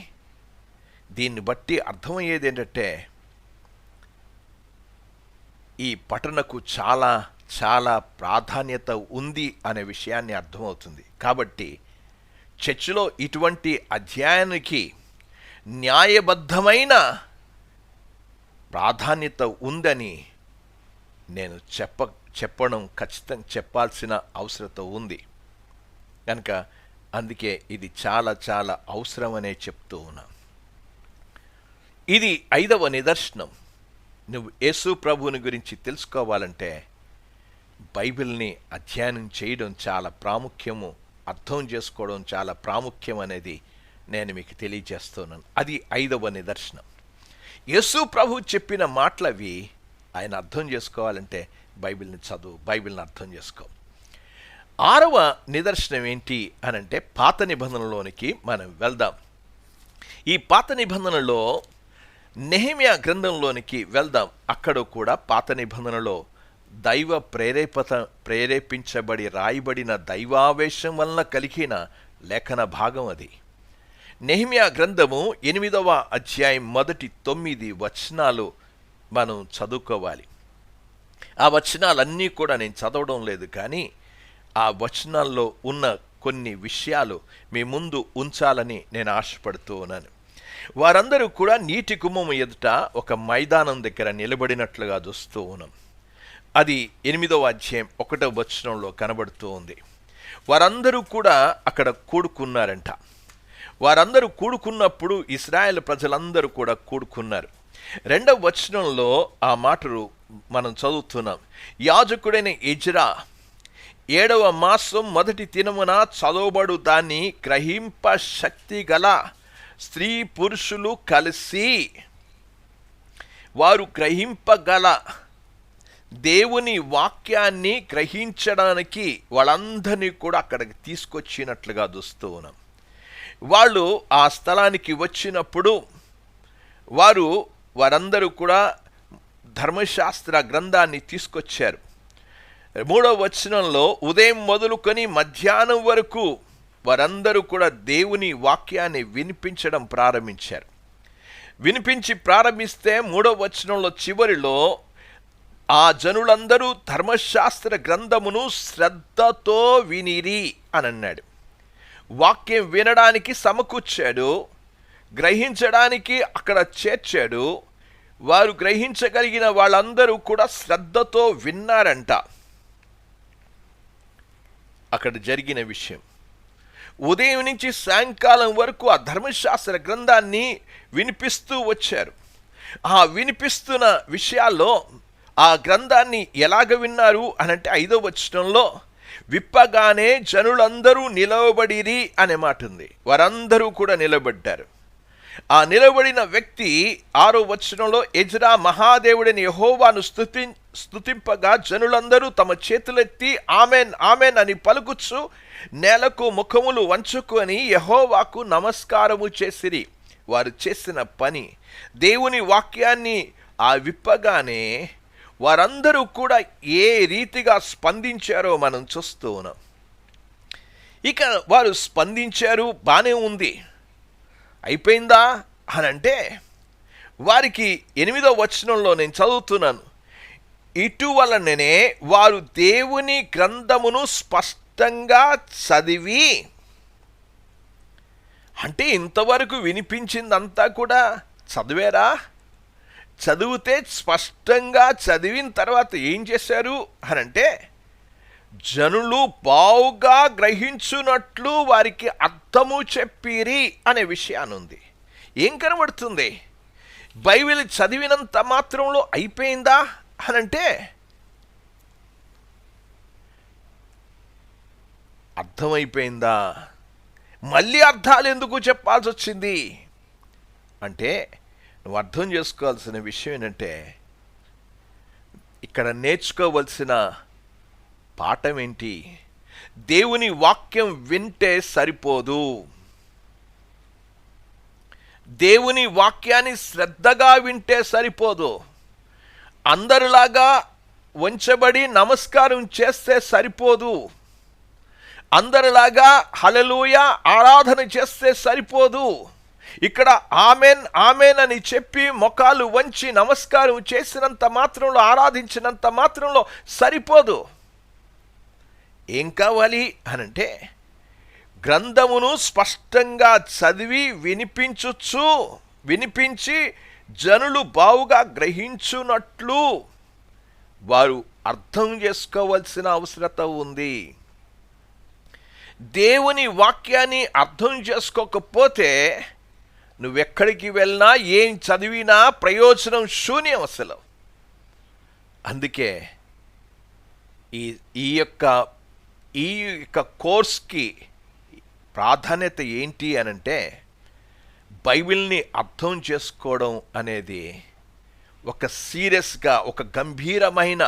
దీన్ని బట్టి అర్థమయ్యేది ఏంటంటే ఈ పఠనకు చాలా చాలా ప్రాధాన్యత ఉంది అనే విషయాన్ని అర్థమవుతుంది. కాబట్టి చర్చిలో ఇటువంటి అధ్యయనానికి న్యాయబద్ధమైన ప్రాధాన్యత ఉందని నేను చెప్పడం ఖచ్చితంగా చెప్పాల్సిన అవసరత ఉంది. కనుక అందుకే ఇది చాలా చాలా అవసరమనే చెప్తూ ఉన్నాను. ఇది 5వ నిదర్శనం. నువ్వు యేసు ప్రభువుని గురించి తెలుసుకోవాలంటే బైబిల్ని అధ్యయనం చేయడం చాలా ప్రాముఖ్యము, అర్థం చేసుకోవడం చాలా ప్రాముఖ్యం అనేది నేను మీకు తెలియజేస్తున్నాను. అది 5వ నిదర్శనం. యేసు ప్రభు చెప్పిన మాటలవి. ఆయన అర్థం చేసుకోవాలంటే బైబిల్ని చదువు, బైబిల్ని అర్థం చేసుకో. 6వ నిదర్శనం ఏంటి అనంటే పాత నిబంధనలోనికి మనం వెళ్దాం. ఈ పాత నిబంధనలో నెహెమ్యా గ్రంథంలోనికి వెళ్దాం. అక్కడ కూడా పాత నిబంధనలో దైవ ప్రేరేపించబడి రాయబడిన దైవావేశం వలన కలిగిన లేఖన భాగం అది. నెహెమ్యా గ్రంథము 8వ అధ్యాయం మొదటి 9 వచనాలు మనం చదువుకోవాలి. ఆ వచనాలన్నీ కూడా నేను చదవడం లేదు, కానీ ఆ వచనాల్లో ఉన్న కొన్ని విషయాలు మీ ముందు ఉంచాలని నేను ఆశపడుతూ ఉన్నాను. వారందరూ కూడా నీటి గుమ్మము ఎదుట ఒక మైదానం దగ్గర నిలబడినట్లుగా చూస్తూ ఉన్నాం. అది 8వ అధ్యాయం 1వ వచనంలో కనబడుతూ ఉంది. వారందరూ కూడా అక్కడ కూడుకున్నారంట. వారందరూ కూడుకున్నప్పుడు ఇశ్రాయేలు ప్రజలందరూ కూడా కూడుకున్నారు. 2వ వచనంలో ఆ మాటలు మనం చదువుతున్నాం. యాజకుడైన ఎజ్రా 7వ మాసం మొదటి దినమున చదవబడు దాన్ని గ్రహింప శక్తి గల స్త్రీ పురుషులు కలిసి వారు గ్రహింపగల దేవుని వాక్యాన్ని గ్రహించడానికి వాళ్ళందరినీ కూడా అక్కడికి తీసుకొచ్చినట్లుగా చూస్తూ ఉన్నాం. వాళ్ళు ఆ స్థలానికి వచ్చినప్పుడు వారందరూ కూడా ధర్మశాస్త్ర గ్రంథాన్ని తీసుకొచ్చారు. 3వ వచనంలో ఉదయం మొదలుకొని మధ్యాహ్నం వరకు వారందరూ కూడా దేవుని వాక్యాన్ని వినిపించడం ప్రారంభించారు. వినిపించి ప్రారంభిస్తే 3వ వచనంలో చివరిలో ఆ జనులందరూ ధర్మశాస్త్ర గ్రంథమును శ్రద్ధతో వినిరి అని అన్నాడు. వాక్యం వినడానికి సమకూర్చాడు, గ్రహించడానికి అక్కడ చేర్చాడు. వారు గ్రహించగలిగిన వాళ్ళందరూ కూడా శ్రద్ధతో విన్నారంట. అక్కడ జరిగిన విషయం, ఉదయం నుంచి సాయంకాలం వరకు ఆ ధర్మశాస్త్ర గ్రంథాన్ని వినిపిస్తూ వచ్చారు. ఆ వినిపిస్తున్న విషయాల్లో ఆ గ్రంథాన్ని ఎలాగ విన్నారు అనంటే 5వ వచనంలో విప్పగానే జనులందరూ నిలవబడిరి అనే మాట ఉంది. వారందరూ కూడా నిలబడ్డారు. ఆ నిలబడిన వ్యక్తి 6వ వచనంలో ఎజ్రా మహాదేవుడిని యెహోవాను స్తుతింపగా జనులందరూ తమ చేతులెత్తి ఆమెన్ ఆమెన్ అని పలుకుచు నేలకు ముఖములు వంచుకొని యెహోవాకు నమస్కారము చేసిరి. వారు చేసిన పని దేవుని వాక్యాన్ని ఆ విప్పగానే వారందరూ కూడా ఏ రీతిగా స్పందించారో మనం చూస్తూ ఉన్నాం. ఇక వారు స్పందించారు, బానే ఉంది. అయిపోయిందా అని అంటే వారికి 8వ వచనంలో నేను చదువుతున్నాను, ఇటువలననే వారు దేవుని గ్రంథమును స్పష్టంగా చదివి, అంటే ఇంతవరకు వినిపించిందంతా కూడా చదివారా? చదివితే స్పష్టంగా చదివిన తర్వాత ఏం చేశారు అనంటే జనులు బావుగా గ్రహించున్నట్లు వారికి అర్థము చెప్పిరి అనే విషయాన్ని ఉంది. ఏం కనబడుతుంది? బైబిల్ చదివినంత మాత్రంలో అయిపోయిందా అనంటే అర్థమైపోయిందా? మళ్ళీ అర్థాలు ఎందుకు చెప్పాల్సి వచ్చింది అంటే నువ్వు అర్థం చేసుకోవాల్సిన విషయం ఏంటంటే ఇక్కడ నేర్చుకోవలసిన పాఠం ఏంటి? దేవుని వాక్యం వింటే సరిపోదు. దేవుని వాక్యాన్ని శ్రద్ధగా వింటే సరిపోదు. అందరిలాగా వంచబడి నమస్కారం చేస్తే సరిపోదు. అందరిలాగా హల్లెలూయా ఆరాధన చేస్తే సరిపోదు. ఇక్కడ ఆమెన్ ఆమెన్ అని చెప్పి మొకాలు వంచి నమస్కారం చేసినంత మాత్రంలో, ఆరాధించినంత మాత్రంలో సరిపోదు. ఏం కావాలి అనంటే గ్రంథమును స్పష్టంగా చదివి వినిపించి జనులు బావుగా గ్రహించున్నట్లు వారు అర్థం చేసుకోవాల్సిన అవసరత ఉంది. దేవుని వాక్యాన్ని అర్థం చేసుకోకపోతే నువ్వెక్కడికి వెళ్ళినా ఏం చదివినా ప్రయోజనం శూన్యం అసలు. అందుకే ఈ యొక్క కోర్స్కి ప్రాధాన్యత ఏంటి అనంటే బైబిల్ని అర్థం చేసుకోవడం అనేది ఒక సీరియస్గా, ఒక గంభీరమైన,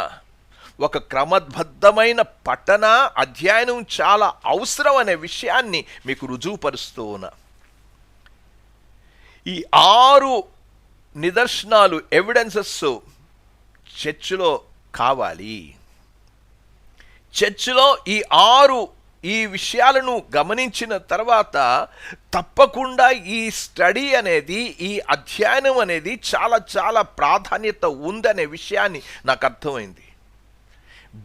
ఒక క్రమబద్ధమైన పఠన అధ్యయనం చాలా అవసరం అనే విషయాన్ని మీకు రుజువుపరుస్తూ ఉన్నా. ఈ 6 నిదర్శనాలు, ఎవిడెన్సెస్ చర్చిలో కావాలి. చర్చిలో ఈ విషయాలను గమనించిన తర్వాత తప్పకుండా ఈ స్టడీ అనేది, ఈ అధ్యయనం అనేది చాలా చాలా ప్రాధాన్యత ఉందనే విషయాన్ని నాకు అర్థమైంది.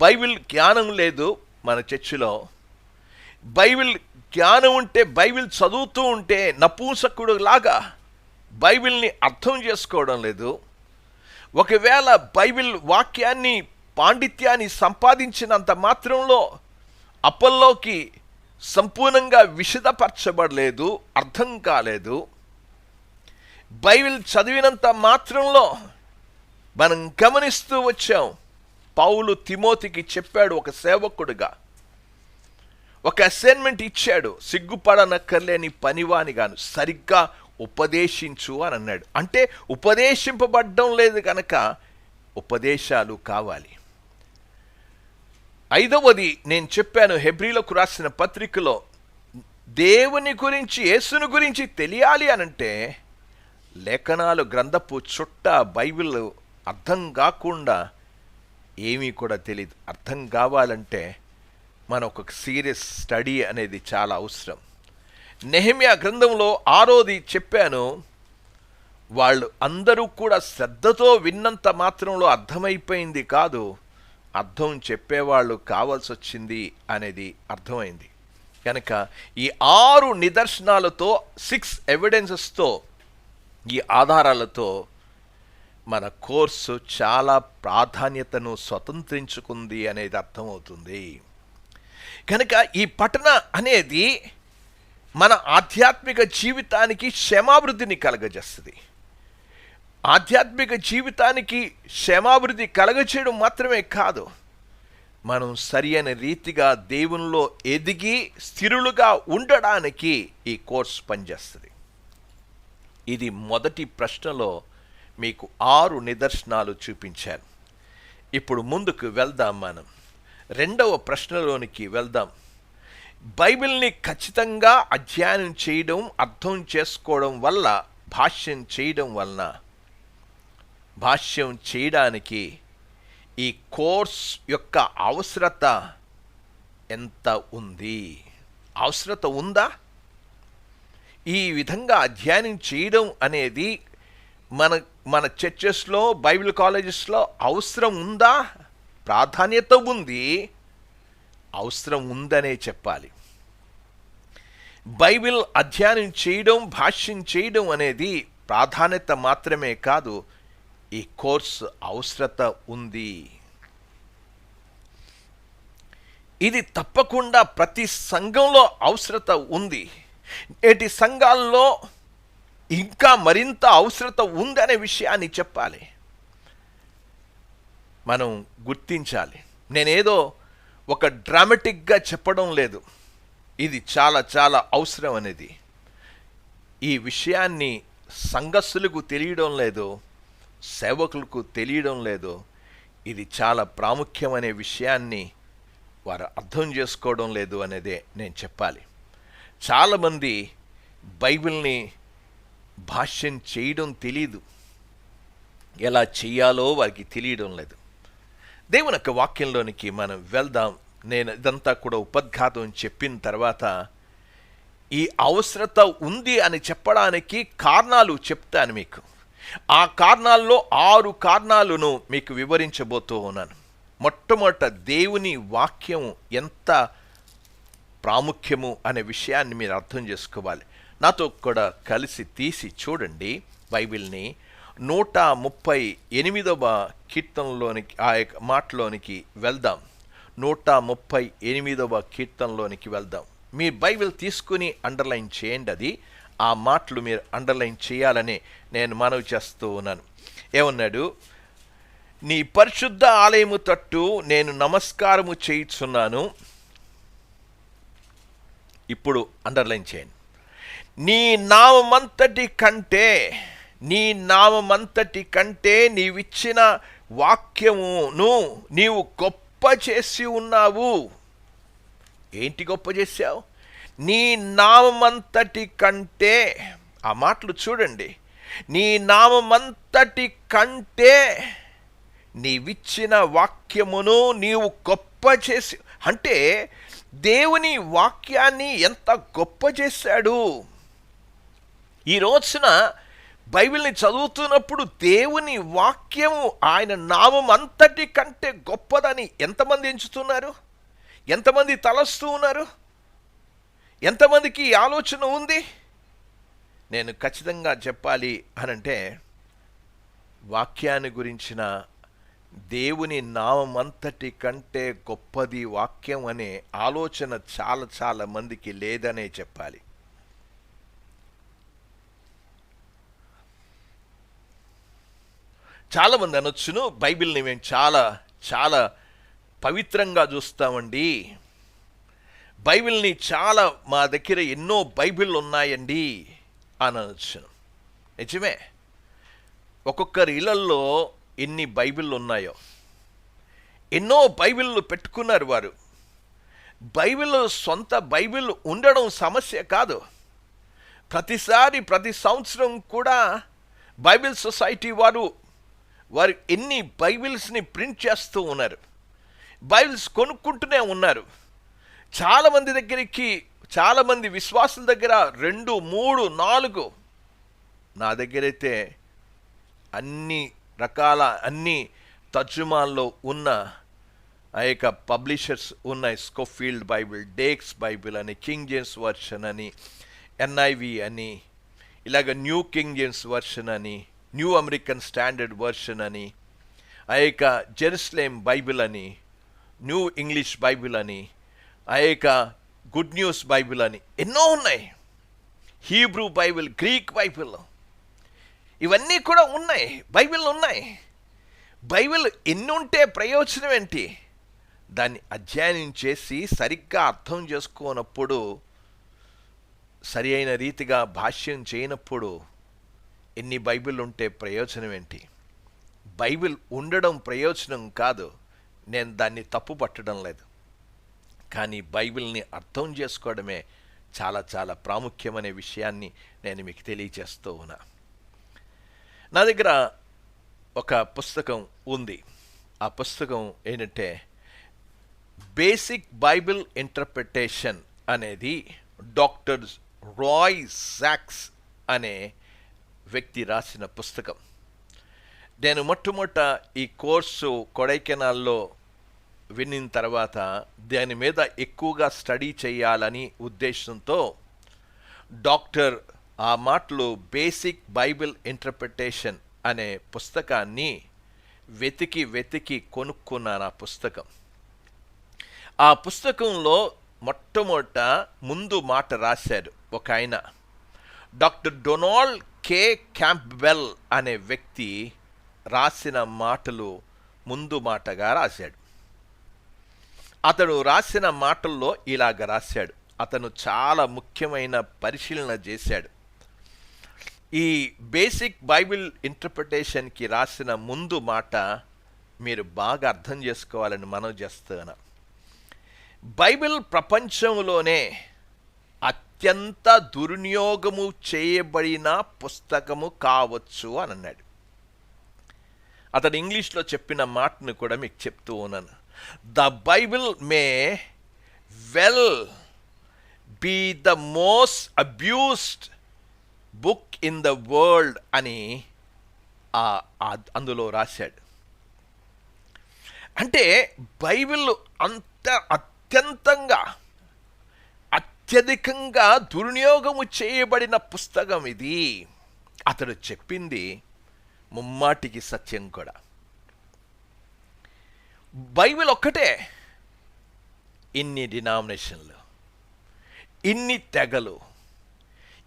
బైబిల్ జ్ఞానం లేదు మన చర్చిలో. బైబిల్ జ్ఞానం ఉంటే, బైబిల్ చదువుతూ ఉంటే నపుంసకుడు లాగా బైబిల్ని అర్థం చేసుకోవడం లేదు. ఒకవేళ బైబిల్ వాక్యాన్ని, పాండిత్యాన్ని సంపాదించినంత మాత్రంలో అప్పల్లోకి సంపూర్ణంగా విశదపరచబడలేదు, అర్థం కాలేదు. బైబిల్ చదివినంత మాత్రంలో మనం గమనిస్తూ వచ్చాం. పౌలు తిమోతికి చెప్పాడు ఒక సేవకుడుగా, ఒక అసైన్మెంట్ ఇచ్చాడు, సిగ్గుపడనక్కర్లేని పనివానిగాను సరిగ్గా ఉపదేశించు అని అన్నాడు. అంటే ఉపదేశింపబడ్డం లేదు కనుక ఉపదేశాలు కావాలి. ఐదవది నేను చెప్పాను, హెబ్రీలకు రాసిన పత్రికలో దేవుని గురించి, యేసుని గురించి తెలియాలి అనంటే లేఖనాలు, గ్రంథపు చుట్ట, బైబిల్ అర్థం కాకుండా ఏమీ కూడా తెలియదు. అర్థం కావాలంటే మన ఒక సీరియస్ స్టడీ అనేది చాలా అవసరం. నెహెమ్యా గ్రంథంలో 6ది చెప్పాను, వాళ్ళు అందరూ కూడా శ్రద్ధతో విన్నంత మాత్రంలో అర్థమైపోయింది కాదు, అర్థం చెప్పేవాళ్ళు కావాల్సి వచ్చింది అనేది అర్థమైంది. కనుక ఈ 6 నిదర్శనాలతో, 6 ఎవిడెన్సెస్తో, ఈ ఆధారాలతో మన కోర్సు చాలా ప్రాధాన్యతను స్వతంత్రించుకుంది అనేది అర్థమవుతుంది. కనుక ఈ పఠన అనేది మన ఆధ్యాత్మిక జీవితానికి క్షేమాభివృద్ధిని కలగజేస్తుంది. ఆధ్యాత్మిక జీవితానికి క్షేమాభివృద్ధి కలగచేయడం మాత్రమే కాదు, మనం సరియైన రీతిగా దేవునిలో ఎదిగి స్థిరులుగా ఉండడానికి ఈ కోర్స్ పనిచేస్తుంది. ఇది మొదటి ప్రశ్నలో మీకు 6 నిదర్శనాలు చూపించాను. ఇప్పుడు ముందుకు వెళ్దాం, మనం రెండవ ప్రశ్నలోనికి వెళ్దాం. బైబిల్ని ఖచ్చితంగా అధ్యయనం చేయడం, అర్థం చేసుకోవడం వల్ల, భాష్యం చేయడానికి ఈ కోర్స్ యొక్క అవసరత ఎంత ఉంది? అవసరత ఉందా? ఈ విధంగా అధ్యయనం చేయడం అనేది మన చర్చెస్లో, బైబిల్ కాలేజెస్లో అవసరం ఉందా? ప్రాధాన్యత ఉంది, అవసరం ఉందనే చెప్పాలి. బైబిల్ అధ్యయనం చేయడం, భాష్యం చేయడం అనేది ప్రాధాన్యత మాత్రమే కాదు, ఈ కోర్సు అవసరత ఉంది. ఇది తప్పకుండా ప్రతి సంఘంలో అవసరత ఉంది. నేటి సంఘాల్లో ఇంకా మరింత అవసరత ఉందనే విషయాన్ని చెప్పాలి, మనం గుర్తించాలి. నేనేదో ఒక డ్రామాటిక్గా చెప్పడం లేదు, ఇది చాలా చాలా అవసరం అనేది. ఈ విషయాన్ని సంఘస్థులకు తెలియడం లేదు, సేవకులకు తెలియడం లేదు. ఇది చాలా ప్రాముఖ్యమనే విషయాన్ని వారు అర్థం చేసుకోవడం లేదు అనేదే నేను చెప్పాలి. చాలామంది బైబిల్ని భాష్యం చేయడం తెలీదు, ఎలా చెయ్యాలో వారికి తెలియడం లేదు. దేవుని యొక్క వాక్యంలోనికి మనం వెళ్దాం. నేను ఇదంతా కూడా ఉపద్ఘాతం చెప్పిన తర్వాత ఈ అవసరత ఉంది అని చెప్పడానికి కారణాలు చెప్తాను మీకు. ఆ కారణాల్లో 6 కారణాలను మీకు వివరించబోతూ ఉన్నాను. మొట్టమొదట దేవుని వాక్యం ఎంత ప్రాముఖ్యము అనే విషయాన్ని మీరు అర్థం చేసుకోవాలి. నాతో కూడా కలిసి తీసి చూడండి బైబిల్ని. 138వ కీర్తనలోనికి, ఆ యొక్క మాటలోనికి వెళ్దాం. 138వ కీర్తనలోనికి వెళ్దాం. మీ బైబిల్ తీసుకుని అండర్లైన్ చేయండి. అది ఆ మాటలు మీరు అండర్లైన్ చేయాలని నేను మనవి చేస్తూ ఉన్నాను. ఏమన్నాడు? నీ పరిశుద్ధ ఆలయము తట్టు నేను నమస్కారము చేయుచున్నాను. ఇప్పుడు అండర్లైన్ చేయండి. నీ నామమంతటి కంటే నీవిచ్చిన వాక్యమును నీవు గొప్ప చేసి ఉన్నావు. ఏంటి గొప్ప చేశావు? నీ నామమంతటి కంటే, ఆ మాటలు చూడండి. నీ నామమంతటి కంటే నీవిచ్చిన వాక్యమును నీవు గొప్ప చేసి, అంటే దేవుని వాక్యాన్ని ఎంత గొప్ప చేశాడు. ఈ రోజున బైబిల్ని చదువుతున్నప్పుడు దేవుని వాక్యము ఆయన నామం అంతటి కంటే గొప్పదని ఎంతమంది ఎంచుతున్నారు? ఎంతమంది తలస్తూ ఉన్నారు? ఎంతమందికి ఈ ఆలోచన ఉంది? నేను ఖచ్చితంగా చెప్పాలి అనంటే, వాక్యాన్ని గురించిన దేవుని నామం అంతటి కంటే గొప్పది వాక్యం అనే ఆలోచన చాలా చాలా మందికి లేదనే చెప్పాలి. చాలామంది అనొచ్చును, బైబిల్ని మేము చాలా చాలా పవిత్రంగా చూస్తామండి, బైబిల్ని చాలా మా దగ్గర ఎన్నో బైబిల్ ఉన్నాయండి అని అనొచ్చు. నిజమే, ఒక్కొక్కరి ఇళ్లల్లో ఎన్ని బైబిళ్ళు ఉన్నాయో. ఎన్నో బైబిళ్ళు పెట్టుకున్నారు వారు. బైబిల్, సొంత బైబిల్ ఉండడం సమస్య కాదు. ప్రతి సంవత్సరం కూడా బైబిల్ సొసైటీ వారు ఎన్ని బైబిల్స్ని ప్రింట్ చేస్తూ ఉన్నారు. బైబిల్స్ కొనుక్కుంటూనే ఉన్నారు. చాలామంది దగ్గరికి, చాలామంది విశ్వాసుల దగ్గర 2, 3, 4, నా దగ్గరైతే అన్ని రకాల అన్ని తర్జుమాల్లో ఉన్న ఆ యొక్క పబ్లిషర్స్ ఉన్నాయి. స్కోఫీల్డ్ బైబిల్, డేక్స్ బైబిల్ అని, కింగ్ జేమ్స్ వర్షన్ అని, NIV అని, ఇలాగ న్యూ కింగ్ జేమ్స్ వర్షన్ అని, న్యూ అమెరికన్ స్టాండర్డ్ వర్షన్ అని, ఆ యొక్క జెరూసలేం బైబిల్ అని, న్యూ ఇంగ్లీష్ బైబిల్ అని, ఆ యొక్క గుడ్ న్యూస్ బైబిల్ అని ఎన్నో ఉన్నాయి. హీబ్రూ బైబిల్, గ్రీక్ బైబిల్, ఇవన్నీ కూడా ఉన్నాయి. బైబిల్ ఉన్నాయి. బైబిల్ ఎన్ని ఉంటే ప్రయోజనం ఏంటి? దాన్ని అధ్యయనం చేసి సరిగ్గా అర్థం చేసుకోనప్పుడు, సరి అయిన రీతిగా భాష్యం చేయనప్పుడు ఎన్ని బైబిల్ ఉంటే ప్రయోజనం ఏంటి? బైబిల్ ఉండడం ప్రయోజనం కాదు, నేను దాన్ని తప్పు పట్టడం లేదు. కానీ బైబిల్ని అర్థం చేసుకోవడమే చాలా చాలా ప్రాముఖ్యమనే విషయాన్ని నేను మీకు తెలియజేస్తూ ఉన్నా. నా దగ్గర ఒక పుస్తకం ఉంది. ఆ పుస్తకం ఏంటంటే బేసిక్ బైబిల్ ఇంటర్ప్రిటేషన్ అనేది డాక్టర్ రాయ్ సాక్స్ అనే వ్యక్తి రాసిన పుస్తకం. నేను మొట్టమొదట ఈ కోర్సు కొడైకెనాల్లో విన్న తర్వాత దాని మీద ఎక్కువగా స్టడీ చేయాలని ఉద్దేశంతో డాక్టర్ ఆ మాటలు బేసిక్ బైబిల్ ఇంటర్ప్రిటేషన్ అనే పుస్తకాన్ని వెతికి కొనుక్కున్నాను. ఆ పుస్తకం, ఆ పుస్తకంలో మొట్టమొదట ముందు మాట రాశాడు ఒక ఆయన, డాక్టర్ డొనాల్డ్ కే క్యాంప్బెల్ అనే వ్యక్తి రాసిన మాటలు ముందు మాటగా రాశాడు. అతడు రాసిన మాటల్లో ఇలాగ రాశాడు. అతను చాలా ముఖ్యమైన పరిశీలన చేశాడు. ఈ బేసిక్ బైబిల్ ఇంటర్ప్రిటేషన్కి రాసిన ముందు మాట మీరు బాగా అర్థం చేసుకోవాలని మనం చేస్తున్నా. బైబిల్ ప్రపంచంలోనే అత్యంత దుర్వినియోగము చేయబడిన పుస్తకము కావచ్చు అని అన్నాడు. అతను ఇంగ్లీష్లో చెప్పిన మాటను కూడా మీకు చెప్తూ ఉన్నాను. The Bible may well be the most abused book in the world అని అందులో రాశాడు. అంటే బైబిల్ అత్యధికంగా దుర్వినియోగము చేయబడిన పుస్తకం ఇది. అతడు చెప్పింది ముమ్మాటికి సత్యం కూడా. బైబిల్ ఒక్కటే ఇన్ని డినామినేషన్లు, ఇన్ని తెగలు,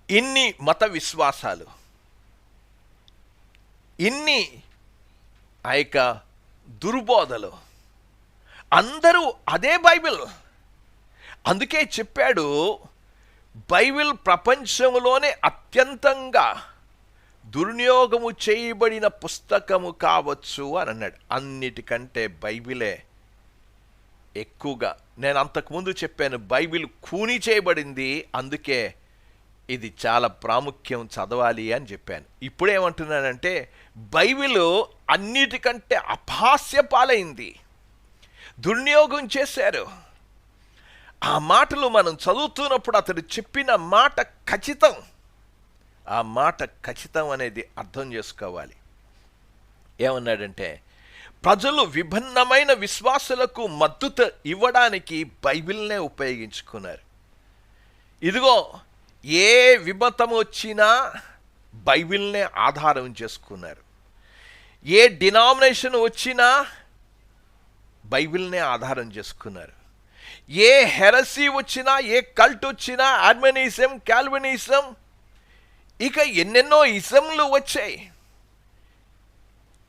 ఇన్ని మత విశ్వాసాలు, ఇన్ని ఆ యొక్క దుర్బోధలు, అందరూ అదే బైబిల్. అందుకే చెప్పాడు బైబిల్ ప్రపంచంలోనే అత్యంతంగా దుర్వినియోగము చేయబడిన పుస్తకము కావచ్చు అని అన్నాడు. అన్నిటికంటే బైబిలే ఎక్కువగా, నేను అంతకుముందు చెప్పాను, బైబిల్ ఖూనీ చేయబడింది, అందుకే ఇది చాలా ప్రాముఖ్యం చదవాలి అని చెప్పాను. ఇప్పుడేమంటున్నానంటే బైబిల్ అన్నిటికంటే అపహాస్య పాలైంది, దుర్వినియోగం చేశారు. ఆ మాటలు మనం చదువుతున్నప్పుడు అతడు చెప్పిన మాట ఖచ్చితం. ఆ మాట ఖచ్చితం అనేది అర్థం చేసుకోవాలి. ఏమన్నాడంటే ప్రజలు విభిన్నమైన విశ్వాసాలకు మద్దతు ఇవ్వడానికి బైబిల్నే ఉపయోగించుకున్నారు. ఇదిగో ఏ విమతం వచ్చినా బైబిల్నే ఆధారం చేసుకున్నారు. ఏ డినామినేషన్ వచ్చినా బైబిల్నే ఆధారం చేసుకున్నారు. ఏ హెరసీ వచ్చినా, ఏ కల్ట్ వచ్చినా, ఆర్మనిజం, కాల్వినిజం, ఇక ఎన్నెన్నో ఇజంలు వచ్చాయి.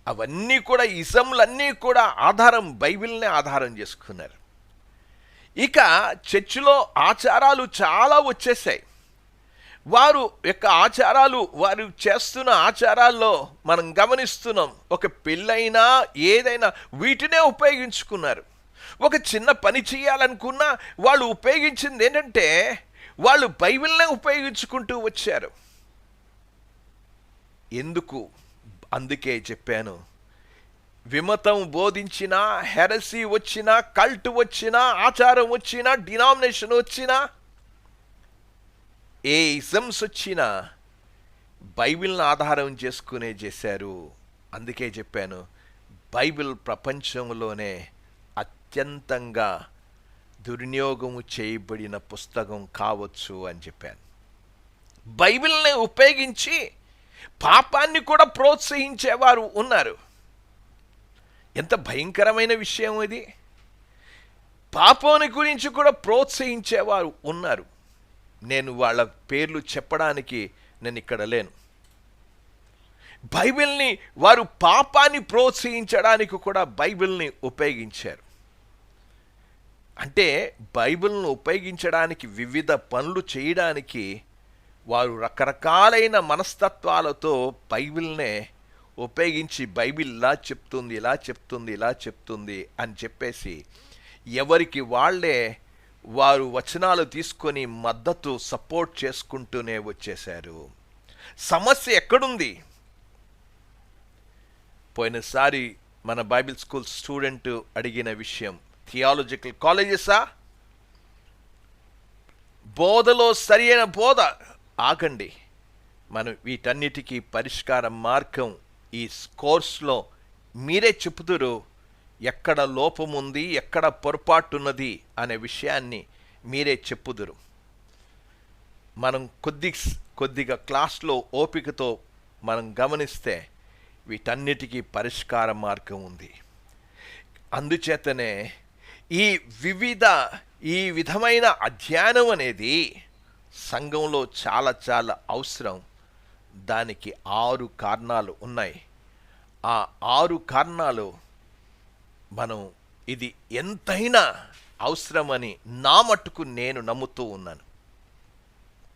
అవన్నీ కూడా, ఇజంలన్నీ కూడా ఆధారం బైబిల్నే ఆధారం చేసుకున్నారు. ఇక చర్చిలో ఆచారాలు చాలా వచ్చేసాయి. వారు యొక్క ఆచారాలు, వారు చేస్తున్న ఆచారాల్లో మనం గమనిస్తున్నాం. ఒక పెళ్ళైనా ఏదైనా వీటినే ఉపయోగించుకున్నారు. ఒక చిన్న పని చేయాలనుకున్నా వాళ్ళు ఉపయోగించింది ఏంటంటే వాళ్ళు బైబిల్నే ఉపయోగించుకుంటూ వచ్చారు. ఎందుకు? అందుకే చెప్పాను, విమతం బోధించినా, హెరసీ వచ్చినా, కల్ట్ వచ్చినా, ఆచారం వచ్చినా, డినామినేషన్ వచ్చినా, ఏ ఇజమ్స్ వచ్చినా బైబిల్ని ఆధారం చేసుకునే చేశారు. అందుకే చెప్పాను, బైబిల్ ప్రపంచంలోనే అత్యంతంగా దుర్వినియోగము చేయబడిన పుస్తకం కావచ్చు అని చెప్పాను. బైబిల్ని ఉపయోగించి పాపాన్ని కూడా ప్రోత్సహించేవారు ఉన్నారు. ఎంత భయంకరమైన విషయం ఇది! పాపాన్ని గురించి కూడా ప్రోత్సహించేవారు ఉన్నారు. నేను వాళ్ళ పేర్లు చెప్పడానికి నేను ఇక్కడ లేను. బైబిల్ని వారు పాపాన్ని ప్రోత్సహించడానికి కూడా బైబిల్ని ఉపయోగించారు. అంటే బైబిల్ను ఉపయోగించడానికి, వివిధ పనులు చేయడానికి వారు రకరకాలైన మనస్తత్వాలతో బైబిల్నే ఉపయోగించి, బైబిల్ ఇలా చెప్తుంది, ఇలా చెప్తుంది, ఇలా చెప్తుంది అని చెప్పేసి ఎవరికి వాళ్ళే వారు వచనాలు తీసుకొని మద్దతు సపోర్ట్ చేసుకుంటూనే వచ్చేశారు. సమస్య ఎక్కడుంది? పోయినసారి మన బైబిల్ స్కూల్ స్టూడెంట్ అడిగిన విషయం, థియాలజికల్ కాలేజెసా? బోధలో సరియైన బోధ ఆగండి. మనం వీటన్నిటికీ పరిష్కార మార్గం ఈ కోర్సులో మీరే చెబుతురు. ఎక్కడ లోపముంది, ఎక్కడ పొరపాటున్నది అనే విషయాన్ని మీరే చెప్పుదురు. మనం కొద్దిగా క్లాస్లో ఓపికతో మనం గమనిస్తే వీటన్నిటికీ పరిష్కార మార్గం ఉంది. అందుచేతనే ఈ విధమైన అధ్యయనం అనేది సంఘంలో చాలా చాలా అవసరం. దానికి 6 కారణాలు ఉన్నాయి. ఆ 6 కారణాలు మనం ఇది ఎంతైనా అవసరమని నా మట్టుకు నేను నమ్ముతూ ఉన్నాను.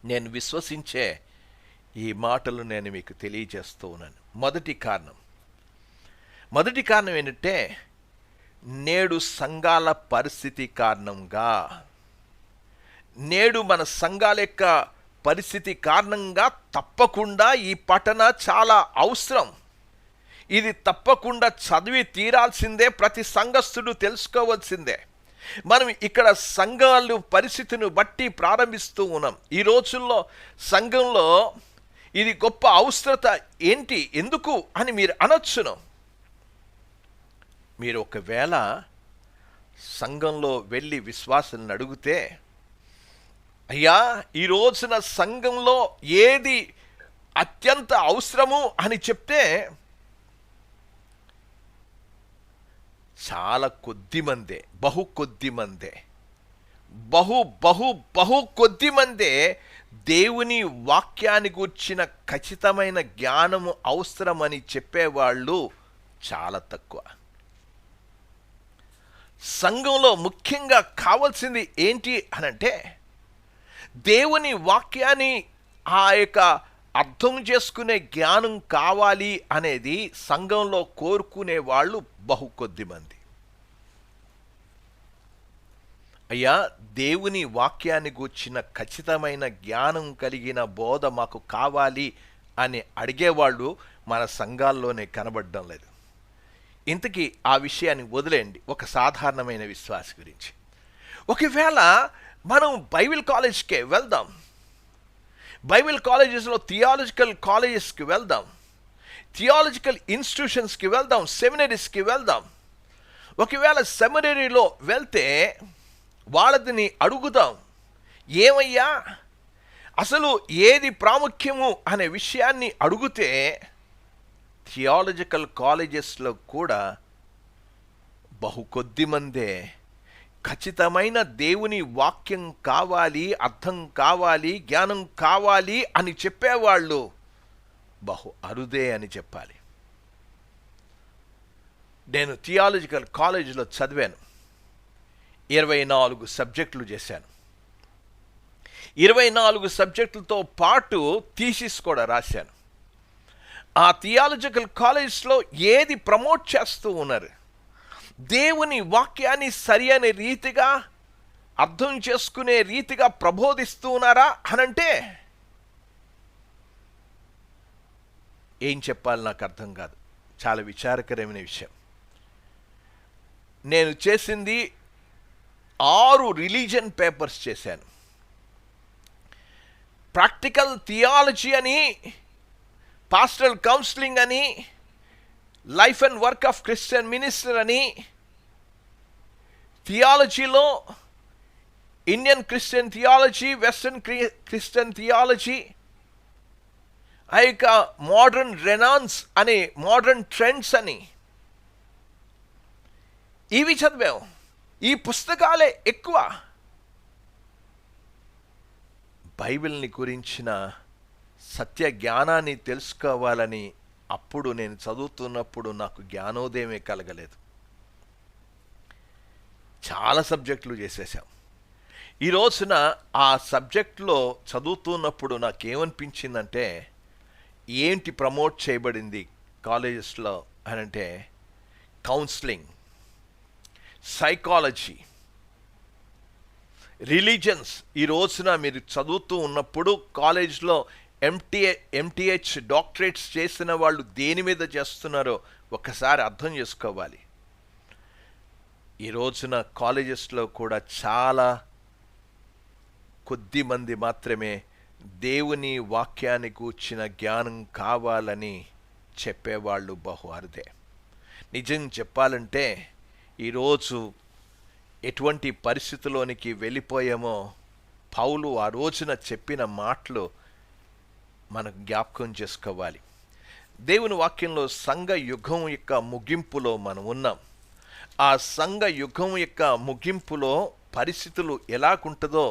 నేను విశ్వసించే ఈ మాటలు నేను మీకు తెలియజేస్తూ ఉన్నాను. మొదటి కారణం ఏంటంటే, నేడు సంఘాల పరిస్థితి కారణంగా, నేడు మన సంఘాల యొక్క పరిస్థితి కారణంగా తప్పకుండా ఈ పఠన చాలా అవసరం. ఇది తప్పకుండా చదివి తీరాల్సిందే. ప్రతి సంఘస్థుడు తెలుసుకోవాల్సిందే. మనం ఇక్కడ సంఘాలు పరిస్థితిని బట్టి ప్రారంభిస్తూ ఉన్నాం. ఈ రోజుల్లో సంఘంలో ఇది గొప్ప అవసరత ఏంటి, ఎందుకు అని మీరు అనొచ్చును. మీరు ఒకవేళ సంఘంలో వెళ్ళి విశ్వాసాలను అడిగితే, అయ్యా ఈ రోజున సంఘంలో ఏది అత్యంత అవసరము అని చెప్తే చాలా కొద్ది మందే, బహు కొద్ది మందే దేవుని వాక్యాన్ని గూర్చిన ఖచ్చితమైన జ్ఞానము అవసరమని చెప్పేవాళ్ళు చాలా తక్కువ. సంఘంలో ముఖ్యంగా కావాల్సింది ఏంటి అనంటే, దేవుని వాక్యాన్ని ఆ యొక్క అర్థం చేసుకునే జ్ఞానం కావాలి అనేది సంఘంలో కోరుకునే వాళ్ళు బహు కొద్ది మంది. అయ్యా దేవుని వాక్యాన్ని గూర్చిన ఖచ్చితమైన జ్ఞానం కలిగిన బోధ మాకు కావాలి అని అడిగేవాళ్ళు మన సంఘాల్లోనే కనబడడం లేదు. ఇంతకీ ఆ విషయాన్ని వదిలేయండి. ఒక సాధారణమైన విశ్వాస గురించి, ఒకవేళ మనం బైబిల్ కాలేజ్కే వెళ్దాం, బైబిల్ కాలేజెస్లో థియాలజికల్ కాలేజెస్కి వెళ్దాం, థియాలజికల్ ఇన్స్టిట్యూషన్స్కి వెళ్దాం, సెమినరీస్కి వెళ్దాం. ఒకవేళ సెమినరీలో వెళ్తే వాళ్ళని అడుగుదాం, ఏమయ్యా అసలు ఏది ప్రాముఖ్యము అనే విషయాన్ని అడిగితే థియాలజికల్ కాలేజెస్లో కూడా బహు కొద్ది మందే ఖచ్చితమైన దేవుని వాక్యం కావాలి, అర్థం కావాలి, జ్ఞానం కావాలి అని చెప్పేవాళ్ళు బహు అరుదే అని చెప్పాలి. నేను థియాలజికల్ కాలేజీలో చదివాను. 24 సబ్జెక్టులు చేశాను. 24 సబ్జెక్టులతో పాటు థీసిస్ కూడా రాశాను. ఆ థియాలజికల్ కాలేజ్లో ఏది ప్రమోట్ చేస్తూ ఉన్నారు, దేవుని వాక్యాన్ని సరి అనే రీతిగా అర్థం చేసుకునే రీతిగా ప్రబోధిస్తూ ఉన్నారా అనంటే ఏం చెప్పాలి నాకు అర్థం కాదు. చాలా విచారకరమైన విషయం. నేను చేసింది 6 రిలీజియన్ పేపర్స్ చేశాను. ప్రాక్టికల్ థియాలజీ అని, పాస్టరల్ కౌన్సిలింగ్ అని, life and work of Christian minister అని, థియాలజీలో Indian Christian theology, western Christian theology, ఆ యొక్క మోడర్న్ రెనాన్స్ అని, మోడర్న్ ట్రెండ్స్ అని, ఇవి చదివాం. ఈ పుస్తకాలే ఎక్కువ. బైబిల్ని గురించిన సత్య జ్ఞానాన్ని తెలుసుకోవాలని అప్పుడు నేను చదువుతున్నప్పుడు నాకు జ్ఞానోదయమే కలగలేదు. చాలా సబ్జెక్టులు చేసేసాం. ఈ రోజున ఆ సబ్జెక్టులో చదువుతున్నప్పుడు నాకేమనిపించిందంటే, ఏంటి ప్రమోట్ చేయబడింది కాలేజెస్లో అనంటే కౌన్సిలింగ్, సైకాలజీ, రిలీజన్స్. ఈ రోజున మీరు చదువుతూ ఉన్నప్పుడు కాలేజ్లో ఎంటీహెచ్ డాక్టరేట్స్ చేసిన వాళ్ళు దేని మీద చేస్తున్నారో ఒకసారి అర్థం చేసుకోవాలి. ఈ రోజున కాలేజెస్లో కూడా చాలా కొద్ది మంది మాత్రమే దేవుని వాక్యాన్ని కూర్చిన జ్ఞానం కావాలని చెప్పేవాళ్ళు బహు అరుదే. నిజం చెప్పాలంటే ఈరోజు ఎటువంటి పరిస్థితిలోనికి వెళ్ళిపోయామో పౌలు ఆ రోజున చెప్పిన మాటలు మనకు జ్ఞాపకం చేసుకోవాలి. దేవుని వాక్యంలో సంఘ యుగం యొక్క ముగింపులో మనం ఉన్నాం. ఆ సంఘ యుగం యొక్క ముగింపులో పరిస్థితులు ఎలాగుంటుందో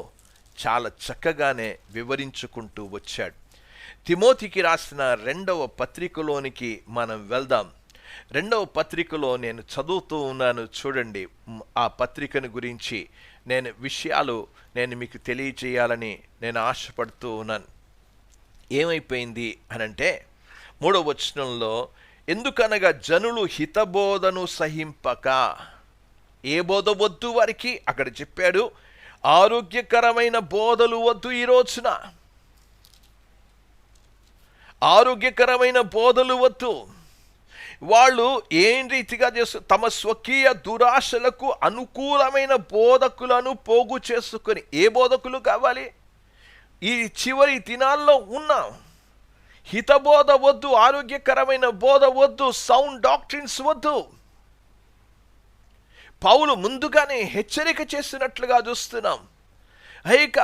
చాలా చక్కగానే వివరించుకుంటూ వచ్చాడు. తిమోతికి రాసిన 2వ పత్రికలోనికి మనం వెళ్దాం. 2వ పత్రికలో నేను చదువుతూ ఉన్నాను, చూడండి. ఆ పత్రికను గురించి విషయాలు నేను మీకు తెలియచేయాలని నేను ఆశపడుతూ ఉన్నాను. ఏమైపోయింది అనంటే 3వ వచనంలో, ఎందుకనగా జనులు హితబోధను సహింపక, ఏ బోధ వద్దు వారికి, అక్కడ చెప్పాడు ఆరోగ్యకరమైన బోధలు వద్దు. ఈ రోజున ఆరోగ్యకరమైన బోధలు వద్దు. వాళ్ళు ఏం రీతిగా చేస్తారు, తమ స్వకీయ దురాశలకు అనుకూలమైన బోధకులను పోగు చేసుకొని. ఏ బోధకులు కావాలి? ఈ చివరి దినాల్లో ఉన్నాం. హితబోధ వద్దు, ఆరోగ్యకరమైన బోధ వద్దు, సౌండ్ డాక్ట్రిన్స్ వద్దు. పౌలు ముందుగానే హెచ్చరిక చేసినట్లుగా చూస్తున్నాం. ఇక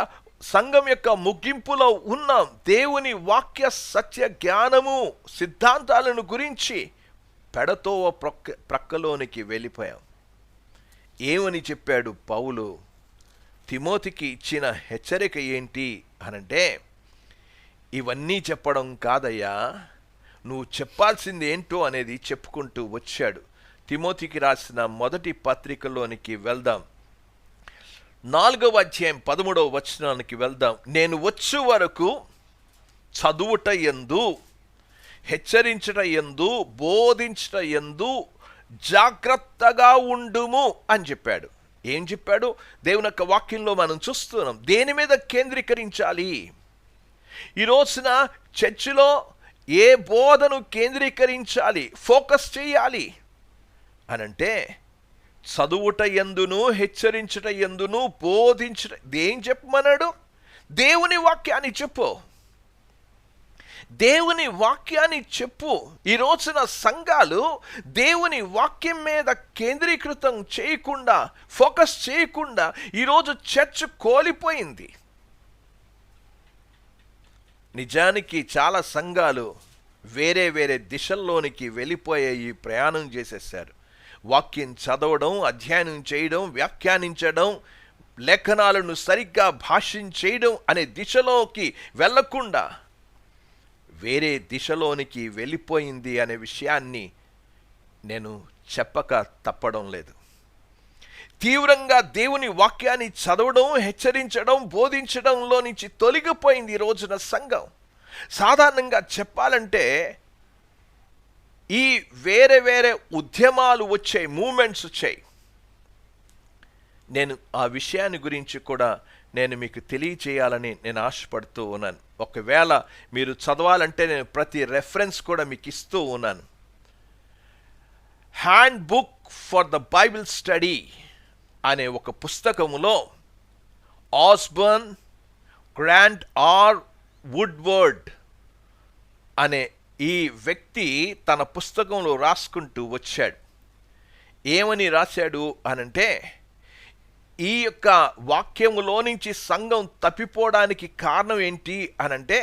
సంఘం యొక్క ముగింపులో ఉన్నాం. దేవుని వాక్య సత్య జ్ఞానము సిద్ధాంతాలను గురించి పెడతో ప్రక్కలోనికి వెళ్ళిపోయాం. ఏమని చెప్పాడు పౌలు? తిమోతికి ఇచ్చిన హెచ్చరిక ఏంటి అనంటే, ఇవన్నీ చెప్పడం కాదయ్యా, నువ్వు చెప్పాల్సింది ఏంటో అనేది చెప్పుకుంటూ వచ్చాడు. తిమోతికి రాసిన 1వ పత్రికలోనికి వెళ్దాం. 4వ అధ్యాయం 13వ వచనానికి వెళ్దాం. నేను వచ్చు వరకు చదువుట యందు, హెచ్చరించట యందు, బోధించట యందు జాగ్రత్తగా ఉండుము అని చెప్పాడు. ఏం చెప్పాడు? దేవుని యొక్క వాక్యంలో మనం చూస్తున్నాం. దేని మీద కేంద్రీకరించాలి? ఈ రోజున చర్చిలో ఏ బోధను కేంద్రీకరించాలి, ఫోకస్ చేయాలి అనంటే, చదువుట యందును, హెచ్చరించుట యందును, బోధించుట. ఏం చెప్పమన్నాడు? దేవుని వాక్యాన్ని చెప్పు. దేవుని వాక్యాన్ని చెప్పు. ఈ రోజున సంఘాలు దేవుని వాక్యం మీద కేంద్రీకృతం చేయకుండా, ఫోకస్ చేయకుండా ఈరోజు చర్చ్ కోల్పోయింది. నిజానికి చాలా సంఘాలు వేరే వేరే దిశల్లోనికి వెళ్ళిపోయి ప్రయాణం చేసేసారు. వాక్యం చదవడం, అధ్యయనం చేయడం, వ్యాఖ్యానించడం, లేఖనాలను సరిగ్గా భాషించేయడం అనే దిశలోకి వెళ్ళకుండా వేరే దిశలోనికి వెళ్ళిపోయింది అనే విషయాన్ని నేను చెప్పక తప్పడం లేదు. తీవ్రంగా దేవుని వాక్యాన్ని చదవడం, హెచ్చరించడం, బోధించడంలో నుంచి తొలగిపోయింది ఈ రోజున సంఘం. సాధారణంగా చెప్పాలంటే ఈ వేరే వేరే ఉద్యమాలు వచ్చాయి, మూమెంట్స్ వచ్చాయి. నేను ఆ విషయాన్ని గురించి కూడా నేను మీకు తెలియచేయాలని నేను ఆశపడుతూ ఉన్నాను. ఒకవేళ మీరు చదవాలంటే నేను ప్రతి రెఫరెన్స్ కూడా మీకు ఇస్తూ ఉన్నాను. Hand book for the Bible study అనే ఒక పుస్తకములో ఆస్బర్న్ గ్రాంట్ ఆర్ వుడ్వర్డ్ అనే ఈ వ్యక్తి తన పుస్తకంలో రాసుకుంటూ వచ్చాడు. ఏమని రాశాడు అనంటే, ఈ యొక్క వాక్యములో నుంచి సంఘం తప్పిపోవడానికి కారణం ఏంటి అనంటే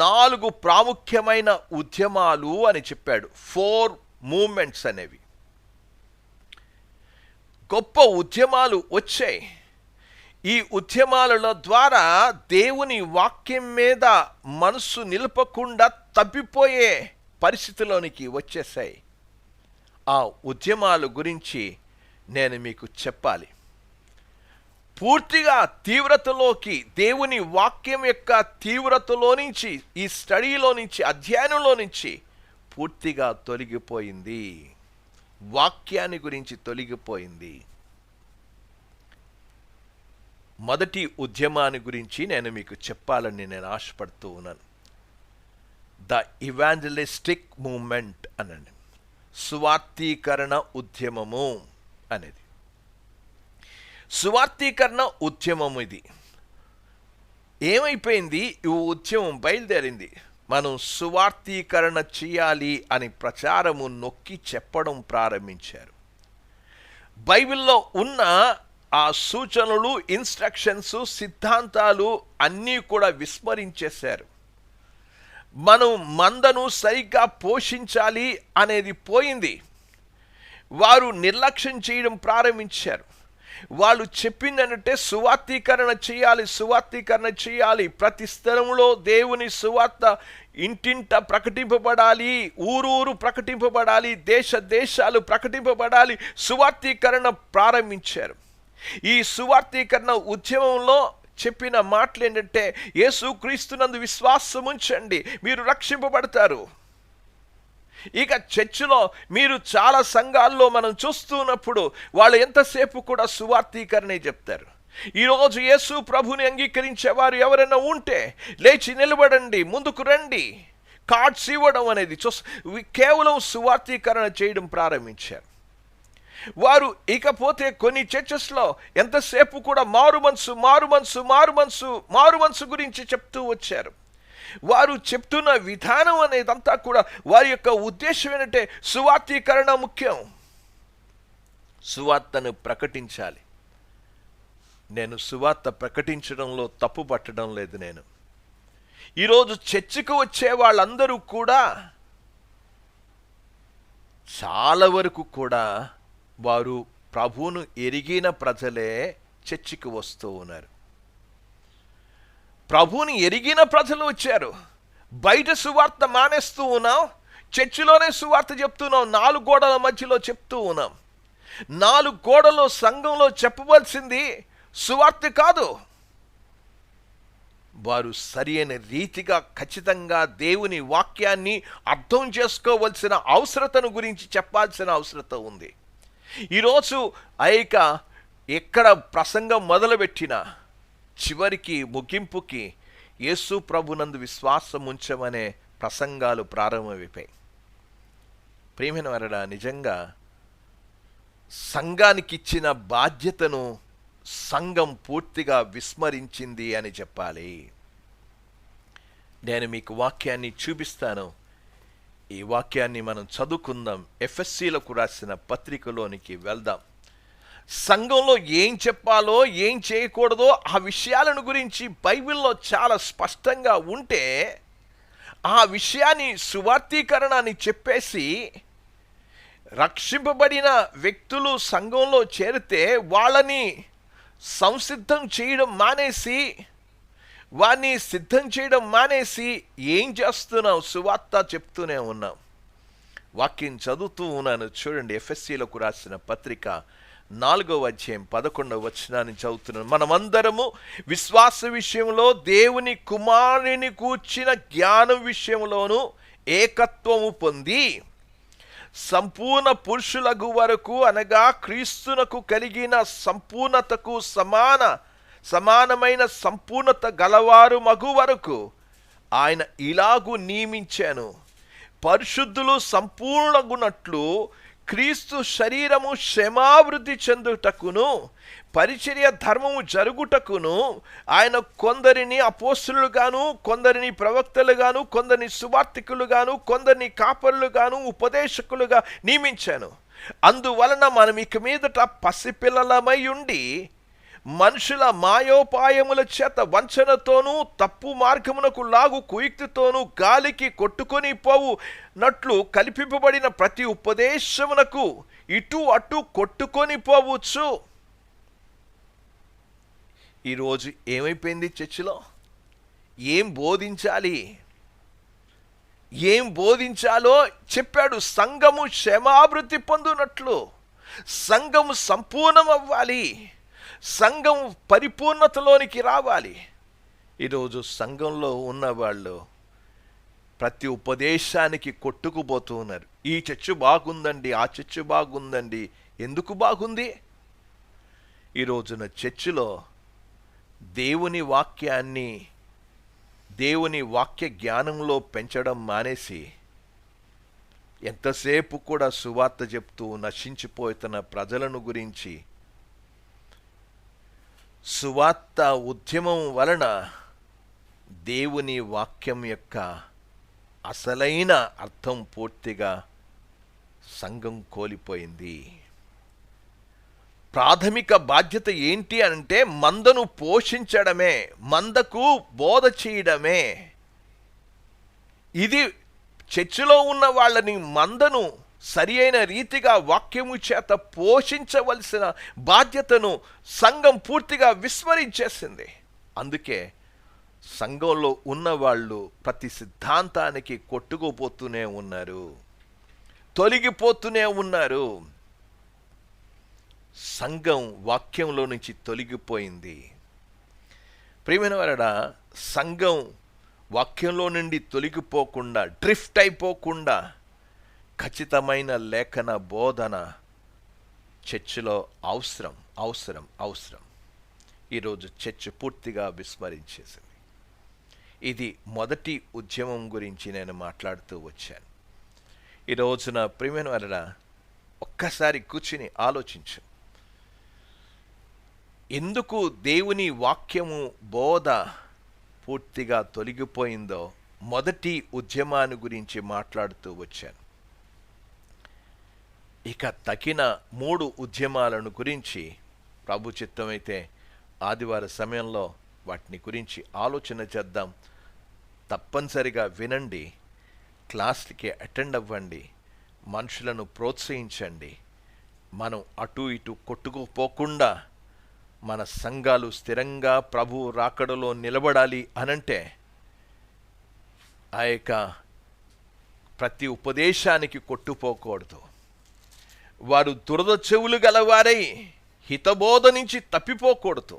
4 ప్రాముఖ్యమైన ఉద్యమాలు అని చెప్పాడు. 4 మూమెంట్స్ అనేవి, గొప్ప ఉద్యమాలు వచ్చాయి. ఈ ఉద్యమాల ద్వారా దేవుని వాక్యం మీద మనసు నిలపకుండా తప్పిపోయే పరిస్థితిలోనికి వచ్చేసాయి. ఆ ఉద్యమాల గురించి నేను మీకు చెప్పాలి. పూర్తిగా తీవ్రతలోకి, దేవుని వాక్యం యొక్క తీవ్రతలో నుంచి, ఈ స్టడీలో నుంచి, అధ్యయనంలో నుంచి పూర్తిగా తొలగిపోయింది. వాక్యాన్ని గురించి తొలగిపోయింది. మొదటి ఉద్యమాన్ని గురించి నేను మీకు చెప్పాలని నేను ఆశపడుతూ ఉన్నాను. ద ఇవాంజలిస్టిక్ మూమెంట్ అనండి, సువార్తీకరణ ఉద్యమము అనేది. సువార్తీకరణ ఉద్యమం ఇది ఏమైపోయింది? ఈ ఉద్యమం బయలుదేరింది. మనం సువార్తీకరణ చేయాలి అని ప్రచారము నొక్కి చెప్పడం ప్రారంభించారు. బైబిల్లో ఉన్న ఆ సూచనలు, ఇన్స్ట్రక్షన్స్, సిద్ధాంతాలు అన్నీ కూడా విస్మరించేశారు. మనం మందను సరిగ్గా పోషించాలి అనేది పోయింది. వారు నిర్లక్ష్యం చేయడం ప్రారంభించారు. వాళ్ళు చెప్పిందంటే సువార్తీకరణ చేయాలి, సువార్తీకరణ చేయాలి, ప్రతి స్థలంలో దేవుని సువార్త ఇంటింట ప్రకటింపబడాలి, ఊరూరు ప్రకటింపబడాలి, దేశ దేశాలు ప్రకటింపబడాలి. సువార్తీకరణ ప్రారంభించారు. ఈ సువార్తీకరణ ఉద్యమంలో చెప్పిన మాటలు ఏంటంటే, యేసుక్రీస్తునందు విశ్వాసం ఉంచండి, మీరు రక్షింపబడతారు. ఇక చర్చిలో మీరు చాలా సంఘాల్లో మనం చూస్తున్నప్పుడు వాళ్ళు ఎంతసేపు కూడా సువార్తీకరణే చెప్తారు. ఈరోజు యేసు ప్రభుని అంగీకరించేవారు ఎవరైనా ఉంటే లేచి నిలబడండి, ముందుకు రండి, కార్డ్స్ ఇవ్వడం అనేది కేవలం సువార్తీకరణ చేయడం ప్రారంభించారు. వారు ఇకపోతే కొన్ని చర్చెస్లో ఎంతసేపు కూడా మారు మనసు గురించి చెప్తూ వచ్చారు. వారు చెప్తున్న విధానం అనేదంతా కూడా వారి యొక్క ఉద్దేశం ఏంటంటే సువార్తీకరణ ముఖ్యం, సువార్తను ప్రకటించాలి. నేను సువార్త ప్రకటించడంలో తప్పు పట్టడం లేదు. నేను ఈరోజు చర్చికి వచ్చే వాళ్ళందరూ కూడా చాలా వరకు కూడా వారు ప్రభువును ఎరిగిన ప్రజలే చర్చికి వస్తూ ఉన్నారు. ప్రభువుని ఎరిగిన ప్రజలు వచ్చారు. బయట సువార్త మానేస్తూ ఉన్నాం, చర్చిలోనే సువార్త చెప్తున్నాం, 4 గోడల మధ్యలో చెప్తూ ఉన్నాం. 4 గోడలో సంఘంలో చెప్పవలసింది సువార్త కాదు. వారు సరి అయిన రీతిగా ఖచ్చితంగా దేవుని వాక్యాన్ని అర్థం చేసుకోవలసిన అవసరతను గురించి చెప్పాల్సిన అవసరత ఉంది. ఈరోజు ఎక్కడ ప్రసంగం మొదలుపెట్టినా చివరికి ముగింపుకి యేసు ప్రభునందు విశ్వాసం ఉంచమనే ప్రసంగాలు ప్రారంభమైపోయాయి. ప్రియమైన వారడా, నిజంగా సంఘానికి ఇచ్చిన బాధ్యతను సంఘం పూర్తిగా విస్మరించింది అని చెప్పాలి. నేను మీకు వాక్యాన్ని చూపిస్తాను. ఈ వాక్యాన్ని మనం చదువుకుందాం. ఎఫెసీలకు రాసిన పత్రికలోనికి వెళ్దాం. సంఘంలో ఏం చెప్పాలో ఏం చేయకూడదో ఆ విషయాలను గురించి బైబిల్లో చాలా స్పష్టంగా ఉంటే ఆ విషయాన్ని సువార్తీకరణ అని చెప్పేసి రక్షింపబడిన వ్యక్తులు సంఘంలో చేరితే వాళ్ళని సంసిద్ధం చేయడం మానేసి, వారిని సిద్ధం చేయడం మానేసి ఏం చేస్తున్నాం? సువార్త చెప్తూనే ఉన్నాం. వాక్యం చదువుతూ ఉన్నాను, చూడండి. ఎఫెసీలకు రాసిన పత్రిక 4:11 చదువుతున్నాను. మనమందరము విశ్వాస విషయంలో దేవుని కుమారుని కూర్చిన జ్ఞానం విషయంలోనూ ఏకత్వము పొంది సంపూర్ణ పురుషులకు వరకు, అనగా క్రీస్తునకు కలిగిన సంపూర్ణతకు సమానమైన సంపూర్ణత గలవారు మగు వరకు ఆయన ఇలాగు నియమించాను. పరిశుద్ధులు సంపూర్ణగునట్లు క్రీస్తు శరీరము క్షమావృద్ధి చెందుటకును పరిచర్య ధర్మము జరుగుటకును ఆయన కొందరిని అపోస్తలుగాను, కొందరిని ప్రవక్తలుగాను, కొందరిని సువార్తికులుగాను, కొందరిని కాపరులుగాను, ఉపదేశకులుగా నియమించాను. అందువలన మనం ఇక మీదట పసిపిల్లలమై ఉండి మనుషుల మాయోపాయముల చేత వంచనతోనూ తప్పు మార్గమునకు లాగు కుయుక్తితోనూ గాలికి కొట్టుకొని పోవునట్లు కల్పింపబడిన ప్రతి ఉపదేశమునకు ఇటు అటు కొట్టుకొని పోవచ్చు. ఈరోజు ఏమైపోయింది చర్చిలో? ఏం బోధించాలో చెప్పాడు. సంఘము క్షమాభివృద్ధి పొందునట్లు, సంఘము సంపూర్ణం అవ్వాలి, సంఘం పరిపూర్ణతలోనికి రావాలి. ఈరోజు సంఘంలో ఉన్నవాళ్ళు ప్రతి ఉపదేశానికి కొట్టుకుపోతూ ఉన్నారు. ఈ చర్చ్ బాగుందండి, ఆ చర్చ్ బాగుందండి. ఎందుకు బాగుంది? ఈరోజున చర్చిలో దేవుని వాక్య జ్ఞానంలో పెంచడం మానేసి ఎంతసేపు కూడా సువార్త చెప్తూ నశించిపోతున్న ప్రజలను గురించి, సువార్త ఉద్యమం వలన దేవుని వాక్యం యొక్క అసలైన అర్థం పూర్తిగా సంఘం కోల్పోయింది. ప్రాథమిక బాధ్యత ఏంటి అంటే మందను పోషించడమే, మందకు బోధ చేయడమే. ఇది చర్చిలో ఉన్న వాళ్ళని, మందను సరి అయిన రీతిగా వాక్యము చేత పోషించవలసిన బాధ్యతను సంఘం పూర్తిగా విస్మరించేసింది. అందుకే సంఘంలో ఉన్నవాళ్ళు ప్రతి సిద్ధాంతానికి కొట్టుకుపోతూనే ఉన్నారు, తొలగిపోతూనే ఉన్నారు. సంఘం వాక్యంలో నుంచి తొలగిపోయింది. ప్రియమైన వారడా, సంఘం వాక్యంలో నుండి తొలగిపోకుండా, డ్రిఫ్ట్ అయిపోకుండా ఖచ్చితమైన లేఖన బోధన చర్చిలో అవసరం. ఈరోజు చర్చ్ పూర్తిగా విస్మరించేసింది. ఇది మొదటి ఉద్యమం గురించి నేను మాట్లాడుతూ వచ్చాను. ఈ రోజున ప్రియమైన వారడా, ఒక్కసారి కూర్చుని ఆలోచించు. ఎందుకు దేవుని వాక్యము బోధ పూర్తిగా తొలగిపోయిందో మొదటి ఉద్యమాన్ని గురించి మాట్లాడుతూ వచ్చాను. ఇక తగిన 3 ఉద్యమాలను గురించి ప్రభు చిత్తమైతే ఆదివార సమయంలో వాటిని గురించి ఆలోచన చేద్దాం. తప్పనిసరిగా వినండి, క్లాస్కి అటెండ్ అవ్వండి, మనుషులను ప్రోత్సహించండి. మనం అటు ఇటు కొట్టుకుపోకుండా మన సంఘాలు స్థిరంగా ప్రభు రాకడలో నిలబడాలి అనంటే ఆ యొక్క ప్రతి ఉపదేశానికి కొట్టుపోకూడదు. వారు దురద చెవులు గలవారై హితబోధ నుంచి తప్పిపోకూడదు.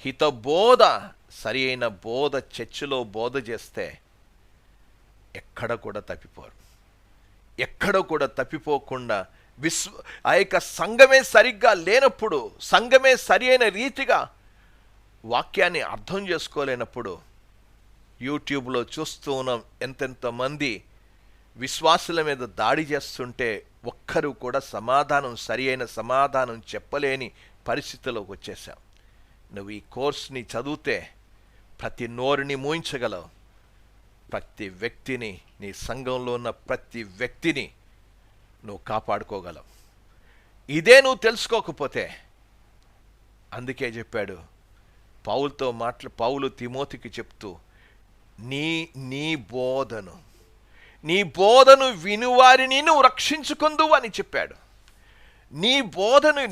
హితబోధ, సరి అయిన బోధ చర్చిలో బోధ చేస్తే ఎక్కడ కూడా తప్పిపోకుండా ఆ యొక్క సంఘమే సరిగ్గా లేనప్పుడు, సంఘమే సరి అయిన రీతిగా వాక్యాన్ని అర్థం చేసుకోలేనప్పుడు యూట్యూబ్లో చూస్తూ ఉన్నాం ఎంతెంతమంది విశ్వాసుల మీద దాడి చేస్తుంటే ఒక్కరు కూడా సరి అయిన సమాధానం చెప్పలేని పరిస్థితిలోకి వచ్చేసాం. నువ్వు ఈ కోర్స్ని చదివితే ప్రతి నోరుని మూయించగలవు, ప్రతి వ్యక్తిని, నీ సంఘంలో ఉన్న ప్రతి వ్యక్తిని నువ్వు కాపాడుకోగలవు. ఇదే నువ్వు తెలుసుకోకపోతే, అందుకే చెప్పాడు పౌలు తిమోతికి చెప్తూ, నీ బోధను వినువారిని నువ్వు రక్షించుకుందు అని చెప్పాడు. నీ బోధను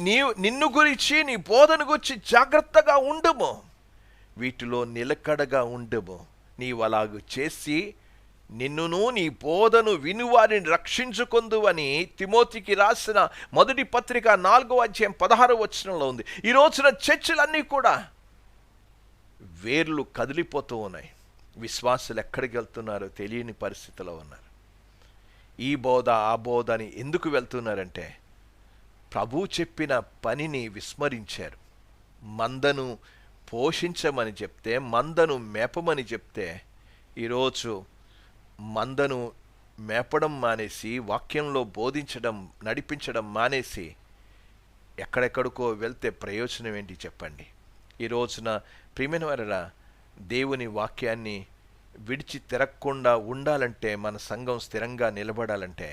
గురించి, నీ బోధన గురించి జాగ్రత్తగా ఉండము, వీటిలో నిలకడగా ఉండము. నీవు అలాగ చేసి నిన్నును నీ బోధను వినువారిని రక్షించుకొందు అని తిమోతికి రాసిన మొదటి పత్రిక 4:16 ఉంది. ఈ రోజున చర్చిలన్నీ కూడా వేర్లు కదిలిపోతూ ఉన్నాయి. విశ్వాసులు ఎక్కడికి వెళ్తున్నారో తెలియని పరిస్థితిలో ఉన్నారు. ఈ బోధ ఆ బోధ అని ఎందుకు వెళ్తున్నారంటే ప్రభు చెప్పిన పనిని విస్మరించారు. మందను పోషించమని చెప్తే, మందను మేపమని చెప్తే, ఈరోజు మందను మేపడం మానేసి, వాక్యంలో బోధించడం నడిపించడం మానేసి ఎక్కడెక్కడికో వెళ్తే ప్రయోజనం ఏంటి చెప్పండి? ఈ రోజున ప్రియమైన వారలా, దేవుని వాక్యాన్ని విడిచి తిరగకుండా ఉండాలంటే, మన సంఘం స్థిరంగా నిలబడాలంటే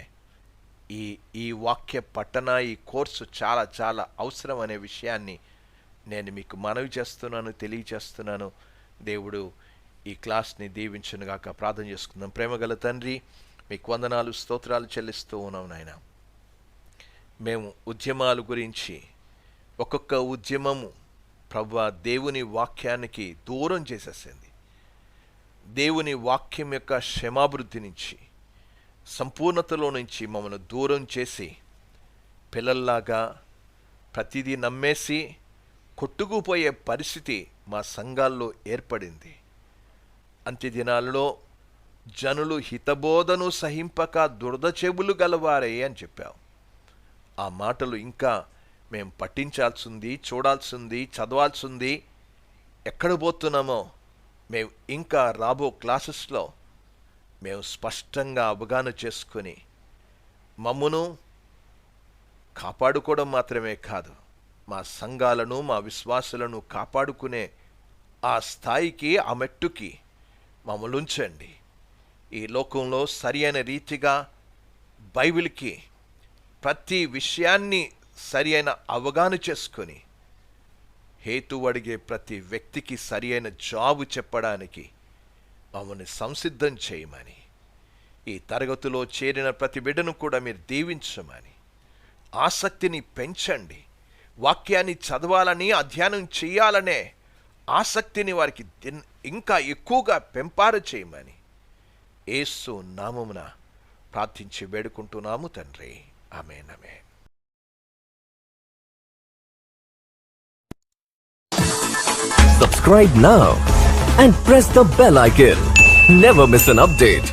ఈ వాక్య పఠన, ఈ కోర్సు చాలా చాలా అవసరం అనే విషయాన్ని నేను మీకు మనవి చేస్తున్నాను, తెలియచేస్తున్నాను. దేవుడు ఈ క్లాస్ని దీవించునుగాక. ప్రార్థన చేసుకుందాం. ప్రేమగల తండ్రి, మీకు వందనాలు, స్తోత్రాలు చెల్లిస్తూ ఉన్నాం నాయన. మేము ఉద్యమాల గురించి, ఒక్కొక్క ఉద్యమము ప్రభువా దేవుని వాక్యానికి దూరం చేసేసింది. దేవుని వాక్యం యొక్క క్షమాభివృద్ధి నుంచి, సంపూర్ణతలో నుంచి మమ్మల్ని దూరం చేసి, పిల్లల్లాగా ప్రతిదీ నమ్మేసి కొట్టుకుపోయే పరిస్థితి మా సంఘాల్లో ఏర్పడింది. అంత్య దినాలలో జనులు హితబోధను సహింపక దురద చెవులు గలవారే అని చెప్పావు. ఆ మాటలు ఇంకా మేము పట్టించాల్సింది, చూడాల్సింది, చదవాల్సింది. ఎక్కడ పోతున్నామో మేము ఇంకా రాబో క్లాసెస్లో మేము స్పష్టంగా అవగాహన చేసుకొని మమ్మును కాపాడుకోవడం మాత్రమే కాదు, మా సంఘాలను, మా విశ్వాసులను కాపాడుకునే ఆ స్థాయికి, ఆ మెట్టుకి మమ్మల్ని ఉంచండి. ఈ లోకంలో సరి అయిన రీతిగా బైబిల్కి ప్రతి విషయాన్ని సరి అయిన అవగాహన చేసుకొని, హేతు అడిగే ప్రతి వ్యక్తికి సరి అయిన జవాబు చెప్పడానికి మమ్మల్ని సంసిద్ధం చేయమని, ఈ తరగతిలో చేరిన ప్రతి బిడ్డను కూడా మీరు దీవించమని, ఆసక్తిని పెంచండి. వాక్యాన్ని చదవాలని, అధ్యయనం చేయాలనే ఆసక్తిని వారికి ఇంకా ఎక్కువగా పెంపార చేయమని యేసు నామమున ప్రార్థించి వేడుకుంటున్నాము తండ్రి. ఆమేన్, ఆమేన్. Subscribe now and press the bell icon. Never miss an update.